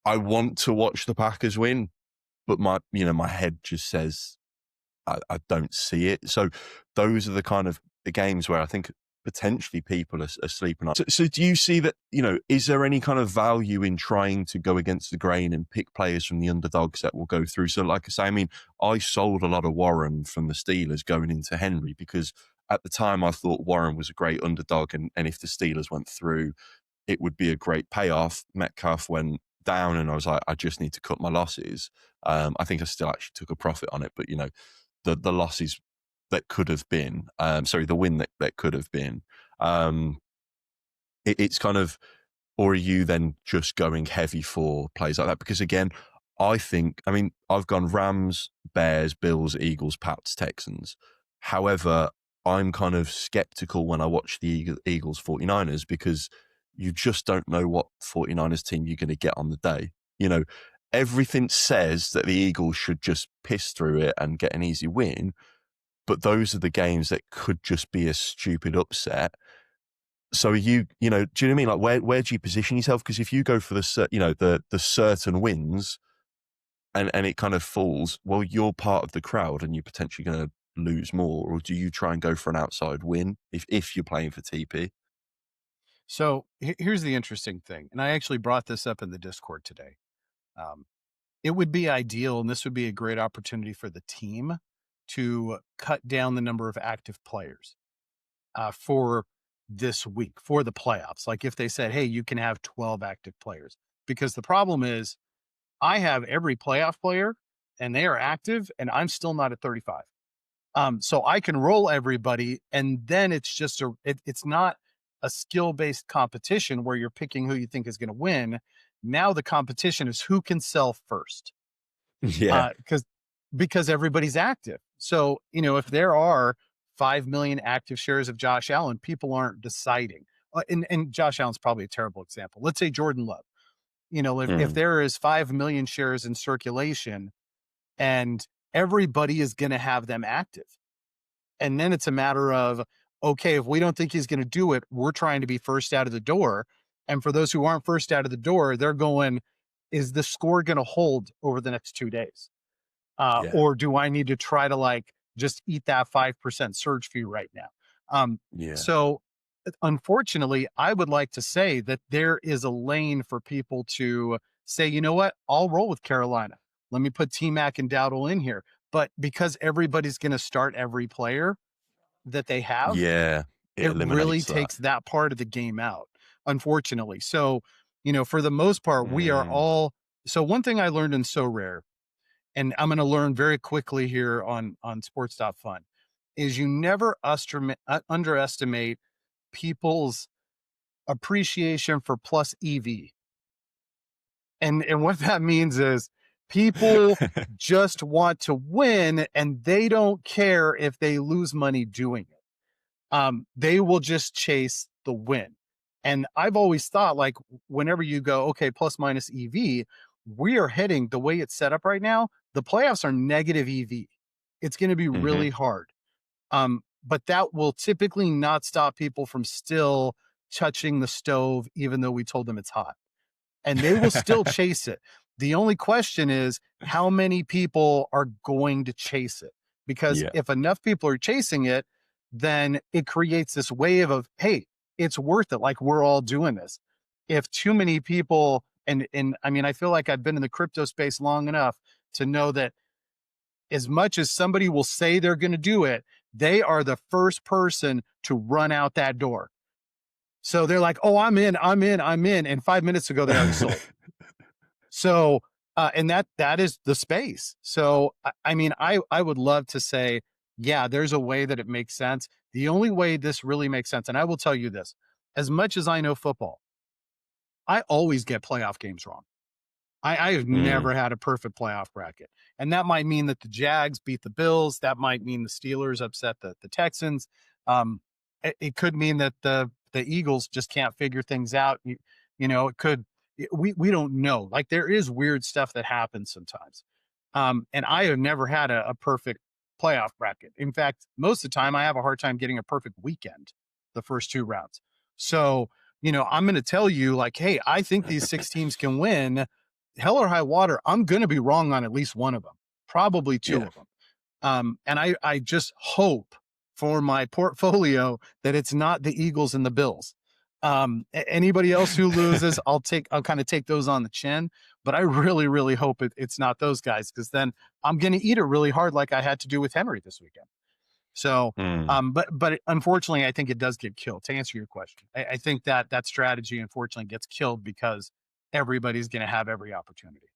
I want to watch the Packers win, but my head just says I don't see it. So those are the kind of the games where I think potentially people are sleeping on. So do you see that, is there any kind of value in trying to go against the grain and pick players from the underdogs that will go through? So like I say, I mean, I sold a lot of Warren from the Steelers going into Henry because at the time I thought Warren was a great underdog, and if the Steelers went through, it would be a great payoff. Metcalf went down and I was like, I just need to cut my losses. I think I still actually took a profit on it, but the losses that could have been. Sorry, the win that could have been. Um, it's kind of, or are you then just going heavy for plays like that? Because again, I mean, I've gone Rams, Bears, Bills, Eagles, Pats, Texans. However, I'm kind of skeptical when I watch the Eagles 49ers because you just don't know what 49ers team you're going to get on the day. You know, everything says that the Eagles should just piss through it and get an easy win, but those are the games that could just be a stupid upset. So you know, do you know what I mean? Like, where do you position yourself? Because if you go for the certain wins and it kind of falls, well, you're part of the crowd and you're potentially going to lose more. Or do you try and go for an outside win if you're playing for TP? So here's the interesting thing, and I actually brought this up in the Discord today. Um, it would be ideal, and this would be a great opportunity for the team to cut down the number of active players for this week for the playoffs. Like if they said, "Hey, you can have 12 active players," because the problem is I have every playoff player and they are active, and I'm still not at 35. So I can roll everybody, and then it's just it's not a skill based competition where you're picking who you think is going to win. Now the competition is who can sell first, Yeah, because everybody's active. So if there are 5 million active shares of Josh Allen, people aren't deciding. And Josh Allen's probably a terrible example. Let's say Jordan Love. If mm, there is 5 million shares in circulation, and everybody is going to have them active. And then it's a matter of, okay, if we don't think he's going to do it, we're trying to be first out of the door. And for those who aren't first out of the door, they're going, is the score going to hold over the next 2 days? yeah, Or do I need to try to just eat that 5% surge fee right now? yeah, So unfortunately, I would like to say that there is a lane for people to say, you know what, I'll roll with Carolina. Let me put T Mac and Dowdle in here. But because everybody's going to start every player that they have, yeah. It it really eliminates that. takes that part of the game out, unfortunately. So, for the most part, we are Mm, all. So, one thing I learned in So Rare, and I'm going to learn very quickly here on Sports.Fun, is you never underestimate people's appreciation for plus EV. And what that means is people just want to win and they don't care if they lose money doing it. They will just chase the win. And I've always thought, like, whenever you go, okay, plus minus EV, we are heading the way it's set up right now. The playoffs are negative EV. It's going to be hmm really hard. But that will typically not stop people from still touching the stove, even though we told them it's hot, and they will still chase it. The only question is how many people are going to chase it? Because Yeah. if enough people are chasing it, then it creates this wave of, hey, it's worth it. Like we're all doing this. If too many people, and I mean, I feel like I've been in the crypto space long enough to know that as much as somebody will say they're going to do it, they are the first person to run out that door. So they're like, oh, I'm in, I'm in, I'm in. And 5 minutes ago, they already sold. So, and that is the space. So, I mean, I would love to say, yeah, there's a way that it makes sense. The only way this really makes sense, and I will tell you this, as much as I know football, I always get playoff games wrong. I have Mm, never had a perfect playoff bracket. And that might mean that the Jags beat the Bills. That might mean the Steelers upset the Texans. It could mean that the Eagles just can't figure things out. It could, we don't know. Like there is weird stuff that happens sometimes. And I have never had a perfect playoff bracket. In fact, most of the time I have a hard time getting a perfect weekend, the first two rounds. So, I'm going to tell you like, hey, I think these six teams can win. Hell or high water, I'm going to be wrong on at least one of them, probably two yeah. of them. And I just hope for my portfolio that it's not the Eagles and the Bills. Anybody else who loses, I'll kind of take those on the chin, but I really, really hope it's not those guys, because then I'm going to eat it really hard, like I had to do with Henry this weekend. So, Mm. but unfortunately, I think it does get killed. To answer your question, I think that strategy unfortunately gets killed because everybody's going to have every opportunity.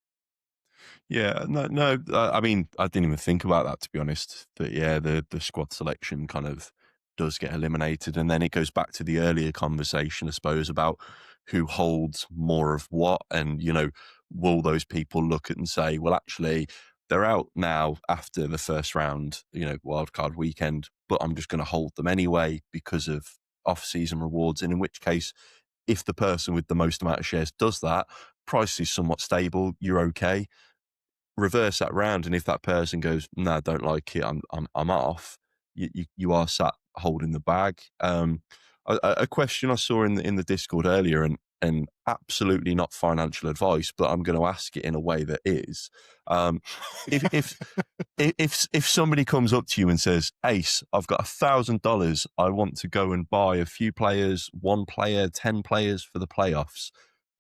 Yeah, no. I mean, I didn't even think about that, to be honest. That yeah, the squad selection kind of does get eliminated, and then it goes back to the earlier conversation, I suppose, about who holds more of what, and will those people look at and say, well, actually, they're out now after the first round, wildcard weekend, but I'm just going to hold them anyway because of off-season rewards, and in which case, if the person with the most amount of shares does that, price is somewhat stable, you're okay. Reverse that round, and if that person goes, "No, I don't like it. I'm off," you are sat holding the bag. A question I saw in the Discord earlier, and absolutely not financial advice, but I'm going to ask it in a way that is. Um, if if somebody comes up to you and says, "Ace, I've got $1,000. I want to go and buy a few players, one player, 10 players for the playoffs."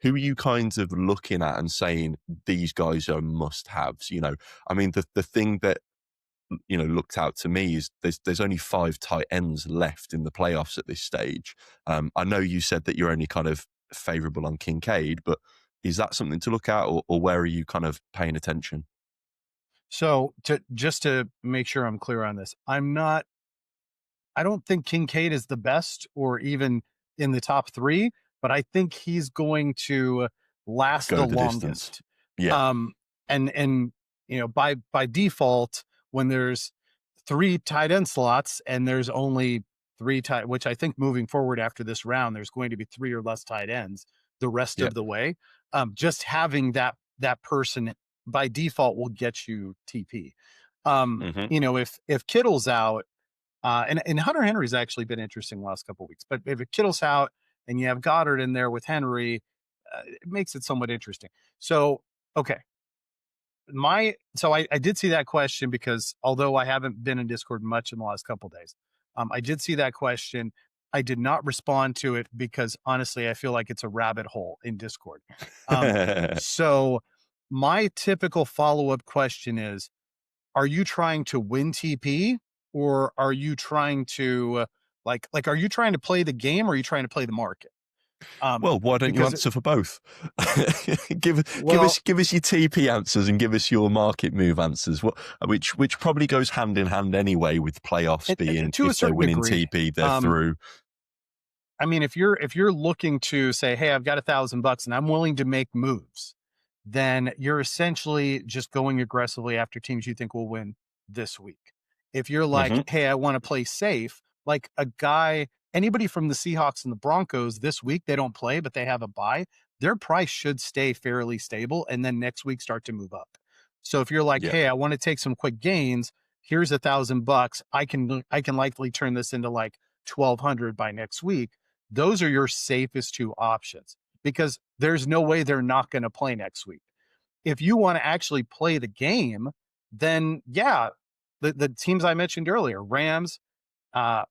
Who are you kind of looking at and saying these guys are must-haves? I mean, the thing that looked out to me is there's only 5 tight ends left in the playoffs at this stage. I know you said that you're only kind of favourable on Kincaid, but is that something to look at, or where are you kind of paying attention? So to make sure I'm clear on this, I don't think Kincaid is the best or even in the top 3, but I think he's going to last the Go the distance. longest. Yeah, Um, and by default, when there's 3 tight end slots and there's only 3 tight, which I think moving forward after this round, there's going to be 3 or less tight ends the rest yeah. of the way. Just having that person by default will get you TP. Hmm. If Kittle's out, and Hunter Henry's actually been interesting the last couple of weeks. But if Kittle's out and you have Goddard in there with Henry, it makes it somewhat interesting. So, okay. I did see that question because although I haven't been in Discord much in the last couple of days, I did see that question. I did not respond to it because honestly, I feel like it's a rabbit hole in Discord. Um, so my typical follow-up question is, are you trying to win TP or are you trying to are you trying to play the game or are you trying to play the market? Well, why don't you Because answer for both? give give well, us give us your TP answers and give us your market move answers. Which probably goes hand in hand anyway with playoffs being to a if they're certain winning degree, TP, they're um, through. I mean, if you're looking to say, hey, I've got $1,000 and I'm willing to make moves, then you're essentially just going aggressively after teams you think will win this week. If you're like, Hmm. hey, I want to play safe, like anybody from the Seahawks and the Broncos this week, they don't play, but they have a bye. Their price should stay fairly stable and then next week start to move up. So if you're like, Yeah. hey, I want to take some quick gains, here's $1,000. I can likely turn this into like 1,200 by next week. Those are your safest 2 options because there's no way they're not going to play next week. If you want to actually play the game, then yeah, the teams I mentioned earlier, uh,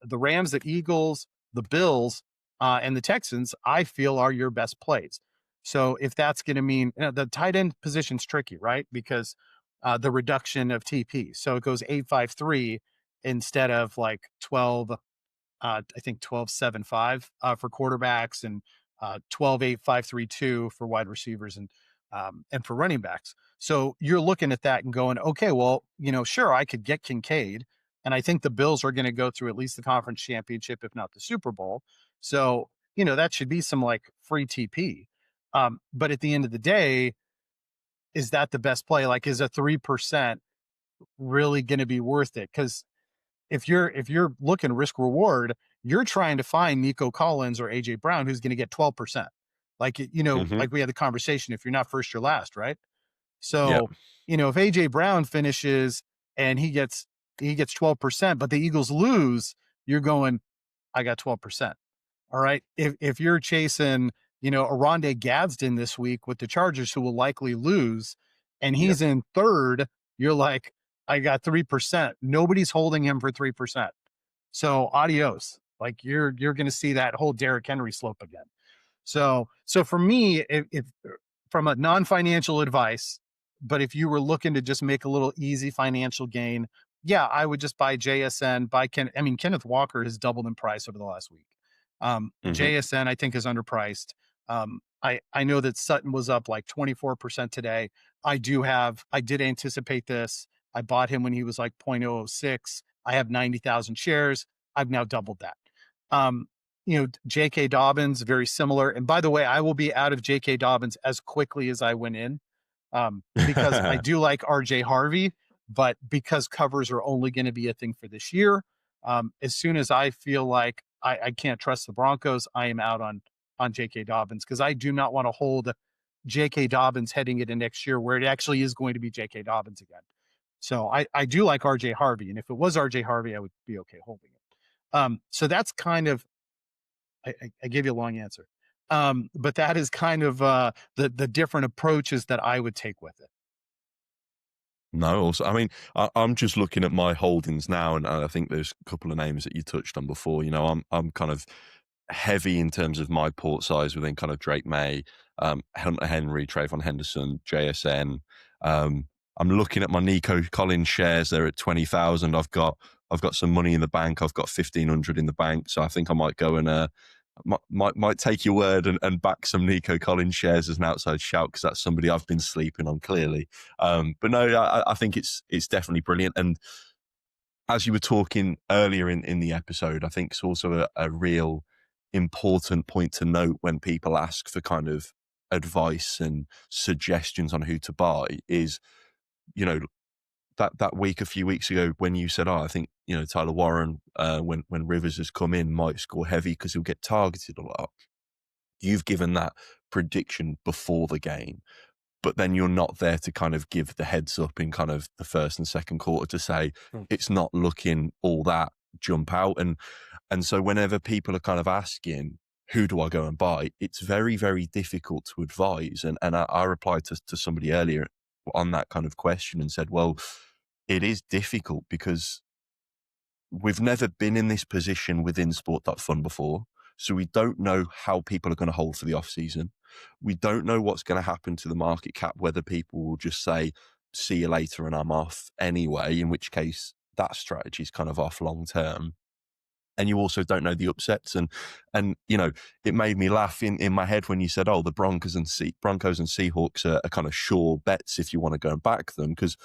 the Eagles, the Bills, and the Texans, I feel are your best plays. So if that's going to mean the tight end position's tricky, right? Because the reduction of TP, so it goes 8-5-3 instead of like 12. I think 12-7-5 for quarterbacks and 12-8-5-3-2 for wide receivers and for running backs. So you're looking at that and going, okay, well, sure, I could get Kincaid, and I think the Bills are going to go through at least the conference championship, if not the Super Bowl. So that should be some like free TP. But at the end of the day, is that the best play? Like, is a 3% really going to be worth it? Because if you're looking risk reward, you're trying to find Nico Collins or AJ Brown who's going to get 12%. Like Hmm. like we had the conversation, if you're not first, you're last, right? Yeah. So, if AJ Brown finishes and he gets 12%, but the Eagles lose, you're going, I got 12%. All right. If you're chasing, a Rondé Gadsden this week with the Chargers, who will likely lose, and Yeah. he's in third, you're like, I got 3%. Nobody's holding him for 3%. So adios. Like you're going to see that whole Derrick Henry slope again. So for me, if from a non-financial advice, but if you were looking to just make a little easy financial gain, yeah, I would just buy JSN. Kenneth Walker has doubled in price over the last week. Hmm. JSN I think is underpriced. I know that Sutton was up like 24% today. I did anticipate this. I bought him when he was like 0.006. I have 90,000 shares. I've now doubled that. Um, J.K. Dobbins, very similar. And by the way, I will be out of J.K. Dobbins as quickly as I went in, because I do like R.J. Harvey, but because covers are only going to be a thing for this year, as soon as I feel like I can't trust the Broncos, I am out on J.K. Dobbins, because I do not want to hold J.K. Dobbins heading into next year where it actually is going to be J.K. Dobbins again. So I do like R.J. Harvey, and if it was R.J. Harvey, I would be okay holding it. So that's kind of, I gave you a long answer. But that is kind of the different approaches that I would take with it. No, also, I mean, I'm just looking at my holdings now, and I think there's a couple of names that you touched on before. You know, I'm kind of heavy in terms of my port size within kind of Drake May, Hunter Henry, Trayvon Henderson, JSN. I'm looking at my Nico Collins shares. They're at 20,000. I've got some money in the bank. I've got 1,500 in the bank, so I think I might go and might take your word and back some Nico Collins shares as an outside shout, because that's somebody I've been sleeping on clearly. But no, I think it's definitely brilliant. And as you were talking earlier in the episode, I think it's also a real important point to note when people ask for kind of advice and suggestions on who to buy is, you know, that week a few weeks ago when you said, "Oh, I think Tyler Warren, when Rivers has come in, might score heavy because he'll get targeted a lot." You've given that prediction before the game, but then you're not there to kind of give the heads up in kind of the first and second quarter to say Mm. it's not looking all that jump out. And so whenever people are kind of asking, who do I go and buy? It's very, very difficult to advise. And I replied to somebody earlier on that kind of question and said, well, it is difficult because we've never been in this position within sport.fun before. So we don't know how people are going to hold for the off season. We don't know what's going to happen to the market cap, whether people will just say, see you later and I'm off anyway, in which case that strategy is kind of off long term. And you also don't know the upsets. And it made me laugh in my head when you said, oh, the Broncos and Seahawks are kind of sure bets if you want to go and back them. Because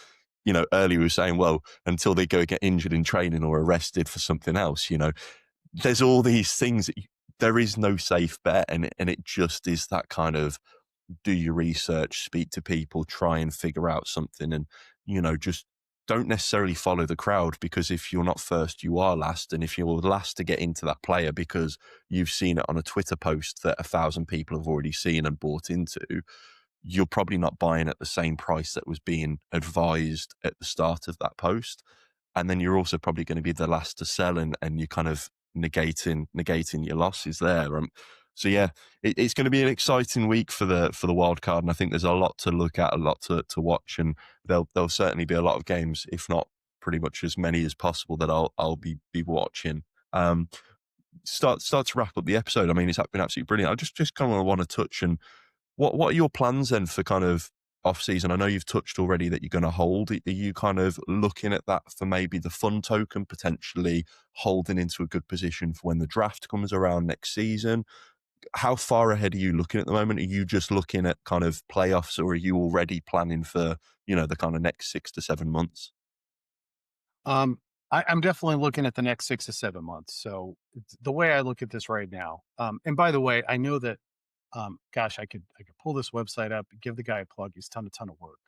earlier we were saying, well, until they go get injured in training or arrested for something else, there's all these things that there is no safe bet. And it just is that kind of do your research, speak to people, try and figure out something. And, just don't necessarily follow the crowd, because if you're not first, you are last. And if you're last to get into that player because you've seen it on a Twitter post that 1,000 people have already seen and bought into, you're probably not buying at the same price that was being advised at the start of that post. And then you're also probably going to be the last to sell, and you're kind of negating your losses there. So yeah, it's going to be an exciting week for the wild card, and I think there's a lot to look at, a lot to watch, and there'll certainly be a lot of games, if not pretty much as many as possible, that I'll be watching. Start to wrap up the episode. I mean, it's been absolutely brilliant. I just kind of want to touch and what are your plans then for kind of off season? I know you've touched already that you're going to hold. Are you kind of looking at that for maybe the fun token, potentially holding into a good position for when the draft comes around next season? How far ahead are you looking at the moment? Are you just looking at kind of playoffs, or are you already planning for, the kind of next 6 to 7 months? Um, I'm definitely looking at the next 6 to 7 months. So the way I look at this right now, and by the way, I know that, gosh, I could pull this website up, give the guy a plug. He's done a ton of work.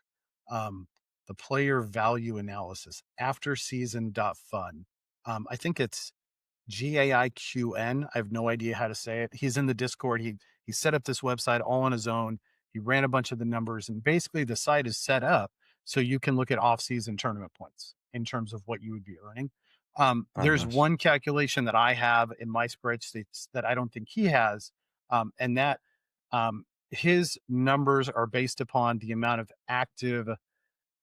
Um, the player value analysis after season.fun. I think it's GAIQN. I have no idea how to say it. He's in the Discord. He set up this website all on his own. He ran a bunch of the numbers, and basically the site is set up so you can look at off-season tournament points in terms of what you would be earning. Oh, There's nice. one calculation that I have in my spreadsheets that I don't think he has, and that his numbers are based upon the amount of active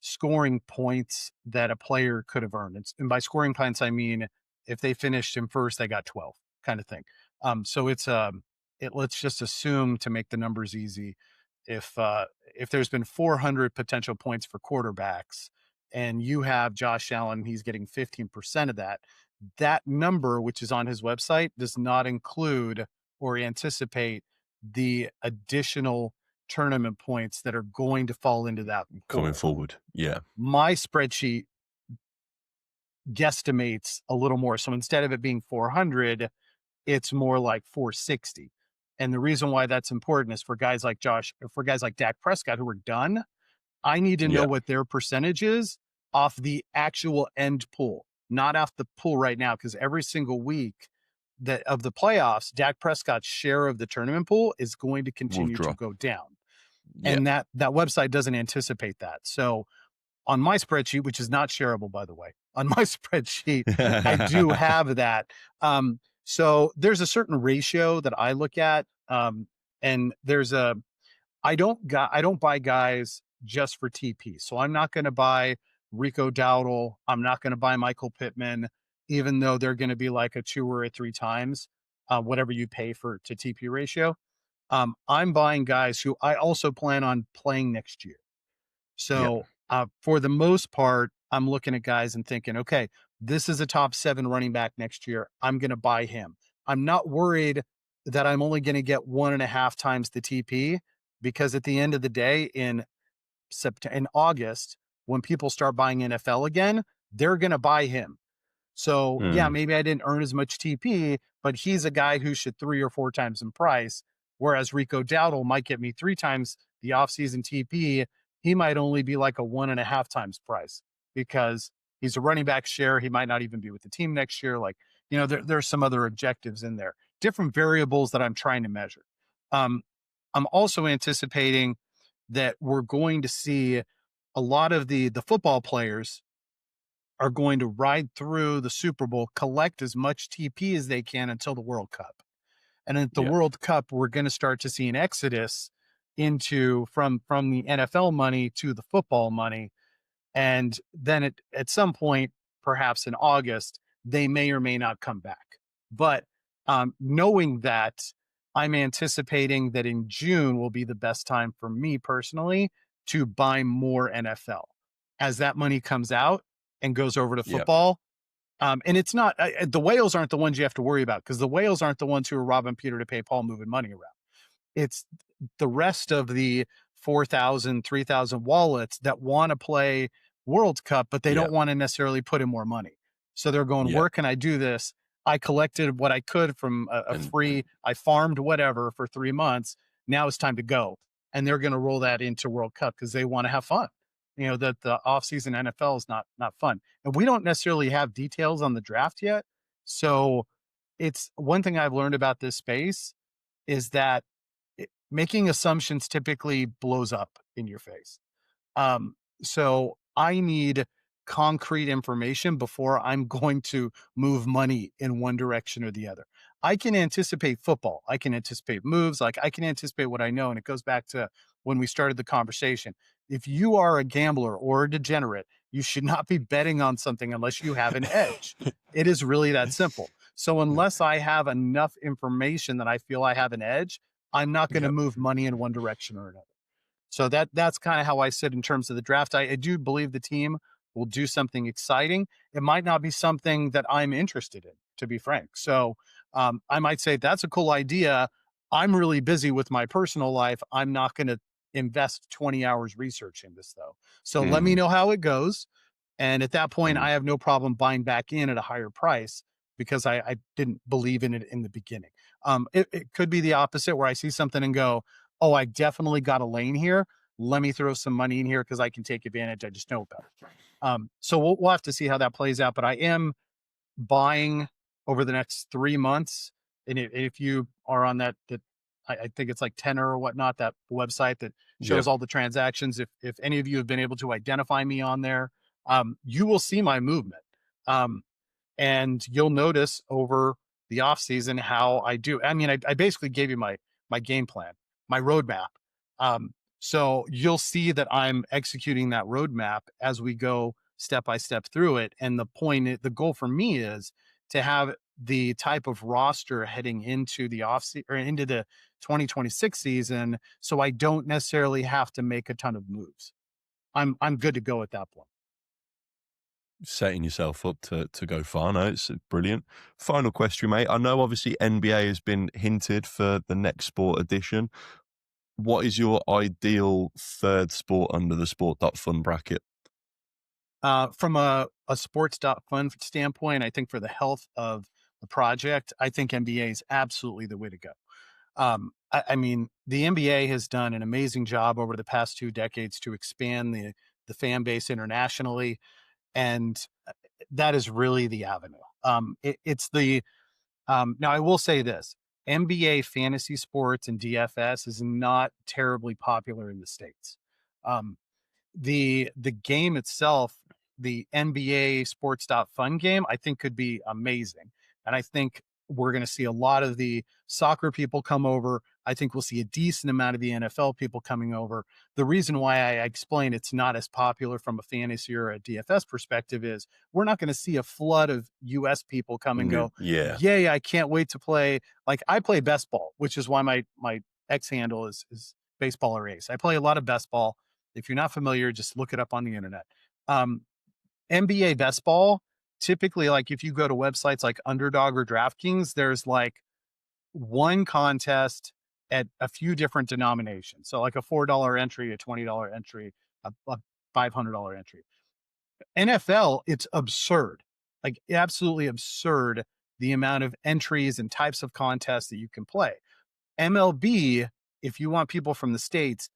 scoring points that a player could have earned. And by scoring points, I mean if they finished in first, they got 12, kind of thing. So let's just assume, to make the numbers easy, if there's been 400 potential points for quarterbacks, and you have Josh Allen, he's getting 15% of that. That number, which is on his website, does not include or anticipate the additional tournament points that are going to fall into that Coming pool. forward. Yeah. My spreadsheet guesstimates a little more. So instead of it being 400, it's more like 460. And the reason why that's important is for guys like for guys like Dak Prescott who are done, I need to know Yeah. what their percentage is off the actual end pool, not off the pool right now. Because every single week that of the playoffs, Dak Prescott's share of the tournament pool is going to Will continue to drop. go down. Yeah. And that website doesn't anticipate that. So on my spreadsheet, which is not shareable, by the way, on my spreadsheet, I do have that. So there's a certain ratio that I look at. And there's a I don't buy guys just for TP. So I'm not going to buy Rico Dowdle. I'm not going to buy Michael Pittman, even though they're going to be like a 2 or a 3 times whatever you pay for to TP ratio. I'm buying guys who I also plan on playing next year. Yeah. So for the most part, I'm looking at guys and thinking, okay, this is a top 7 running back next year. I'm going to buy him. I'm not worried that I'm only going to get 1.5 times the TP because at the end of the day, in August, when people start buying NFL again, they're going to buy him. So yeah, Mm. maybe I didn't earn as much TP, but he's a guy who should 3 or 4 times in price. Whereas Rico Dowdle might get me 3 times the offseason TP. He might only be like a 1.5 times price because he's a running back share. He might not even be with the team next year. Like, there's some other objectives in there, different variables that I'm trying to measure. Um, I'm also anticipating that we're going to see a lot of the football players are going to ride through the Super Bowl, collect as much TP as they can until the World Cup. And at the Yeah. World Cup, we're going to start to see an exodus into from the NFL money to the football money. And then at some point, perhaps in August, they may or may not come back. But knowing that, I'm anticipating that in June will be the best time for me personally to buy more NFL as that money comes out and goes over to Yeah. football. And it's not the whales aren't the ones you have to worry about because the whales aren't the ones who are robbing Peter to pay Paul moving money around. It's the rest of the 4,000, 3,000 wallets that want to play World Cup, but they Yeah. don't want to necessarily put in more money. So they're going, Yeah. where can I do this? I collected what I could from a And free, I farmed whatever for 3 months. Now it's time to go. And they're going to roll that into World Cup because they want to have fun. That the offseason NFL is not fun. And we don't necessarily have details on the draft yet. So it's one thing I've learned about this space is that making assumptions typically blows up in your face. So I need concrete information before I'm going to move money in one direction or the other. I can anticipate football. I can anticipate moves. Like I can anticipate what I know. And it goes back to when we started the conversation. If you are a gambler or a degenerate, you should not be betting on something unless you have an edge. It is really that simple. So unless I have enough information that I feel I have an edge, I'm not going to yeah. move money in one direction or another. So that's kind of how I sit in terms of the draft. I do believe the team will do something exciting. It might not be something that I'm interested in, to be frank. So I might say that's a cool idea. I'm really busy with my personal life. I'm not going to invest 20 hours researching this though. So let me Mm. know how it goes. And at that point, Mm. I have no problem buying back in at a higher price because I didn't believe in it in the beginning. It could be the opposite where I see something and go, oh, I definitely got a lane here. Let me throw some money in here because I can take advantage. I just know better. So we'll have to see how that plays out. But I am buying over the next 3 months. And if you are on that I think it's like Tenor or whatnot, that website that Yeah. shows all the transactions. If any of you have been able to identify me on there, you will see my movement. Um, and you'll notice over the off season how I do. I mean, I basically gave you my game plan, my roadmap. So you'll see that I'm executing that roadmap as we go step by step through it. And the goal for me is to have the type of roster heading into the or into the 2026 season, so I don't necessarily have to make a ton of moves. I'm good to go at that point. setting yourself up to go far. No, it's brilliant. Final question, mate. I know obviously NBA has been hinted for the next sport edition. What is your ideal third sport under the sport.fun bracket? From a sports fun standpoint, I think for the health of the project, I think NBA is absolutely the way to go. I mean, the NBA has done an amazing job over the past 2 decades to expand the fan base internationally, and that is really the avenue. It's the Now I will say this: NBA fantasy sports and DFS is not terribly popular in the states. Um, the game itself, the NBA Sports Fun game, I think could be amazing. And I think we're going to see a lot of the soccer people come over. I think we'll see a decent amount of the NFL people coming over. The reason why I explain it's not as popular from a fantasy or a DFS perspective is we're not going to see a flood of US people come and go, Yeah. yay, I can't wait to play. Like I play best ball, which is why my X handle is BestBallerAce. I play a lot of best ball. If you're not familiar, just look it up on the internet. Um, NBA best ball, typically, like if you go to websites like Underdog or DraftKings, there's like one contest at a few different denominations. So like a $4 entry, a $20 entry, a $500 entry. NFL, it's absurd, like absolutely absurd the amount of entries and types of contests that you can play. MLB, if you want people from the States,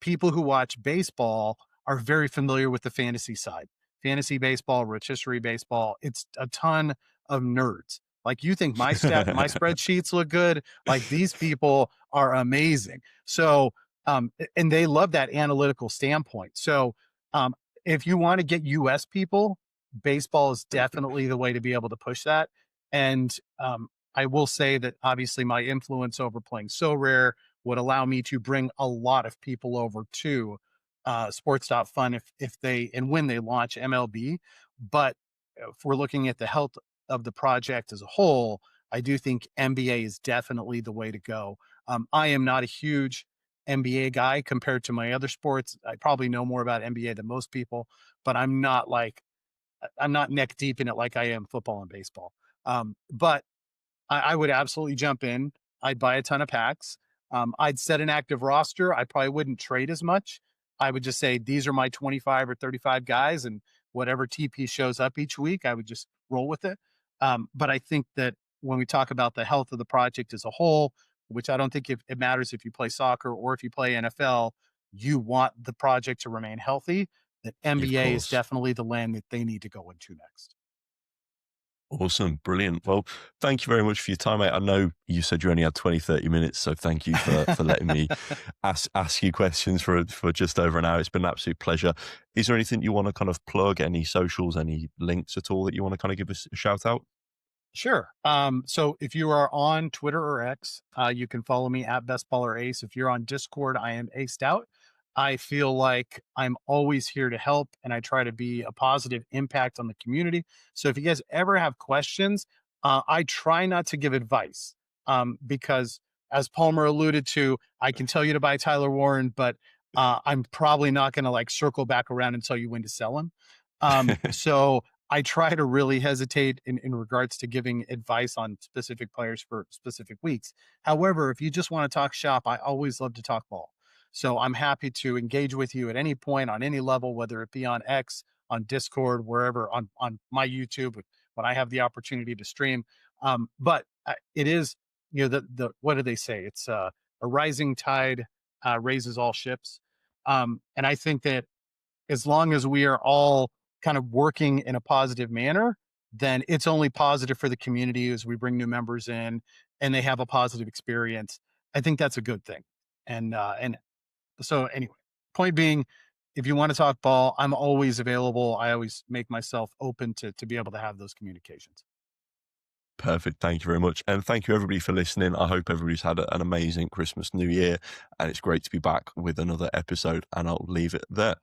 people who watch baseball are very familiar with the fantasy side. Fantasy baseball, rotisserie baseball, it's a ton of nerds. Like you think my spreadsheets look good, like these people are amazing. So and they love that analytical standpoint. So um if you want to get US people, baseball is definitely the way to be able to push that. And I will say that obviously my influence over playing So Rare would allow me to bring a lot of people over to sports.fun if they and when they launch MLB. But if we're looking at the health of the project as a whole, I do think NBA is definitely the way to go. I am not a huge NBA guy compared to my other sports. I probably know more about NBA than most people, but I'm not neck deep in it like I am football and baseball. But I would absolutely jump in. I'd buy a ton of packs. I'd set an active roster. I probably wouldn't trade as much. I would just say these are my 25 or 35 guys, and whatever TP shows up each week, I would just roll with it. But I think that when we talk about the health of the project as a whole, which I don't think it matters if you play soccer or if you play NFL, you want the project to remain healthy. That Of NBA is course. definitely the lane that they need to go into next. Awesome. Brilliant. Well, thank you very much for your time, mate. I know you said you only had 20, 30 minutes, so thank you for letting me ask you questions for just over an hour. It's been an absolute pleasure. Is there anything you want to kind of plug, any socials, any links at all that you want to kind of give us a shout out? Sure. So if you are on Twitter or X, you can follow me at BestBallerAce. If you're on Discord, I am Aced Out. I feel like I'm always here to help and I try to be a positive impact on the community. So if you guys ever have questions, I try not to give advice because, as Palmer alluded to, I can tell you to buy Tyler Warren, but I'm probably not going to like circle back around and tell you when to sell him. So I try to really hesitate in regards to giving advice on specific players for specific weeks. However, if you just want to talk shop, I always love to talk ball. So I'm happy to engage with you at any point on any level, whether it be on X, on Discord, wherever, on my YouTube when I have the opportunity to stream. But it is, the what do they say? It's a rising tide raises all ships. And I think that as long as we are all kind of working in a positive manner, then it's only positive for the community as we bring new members in and they have a positive experience. I think that's a good thing. And so anyway, point being, if you want to talk ball, I'm always available. I always make myself open to be able to have those communications. Perfect. Thank you very much. And thank you, everybody, for listening. I hope everybody's had an amazing Christmas, New Year. And it's great to be back with another episode. And I'll leave it there.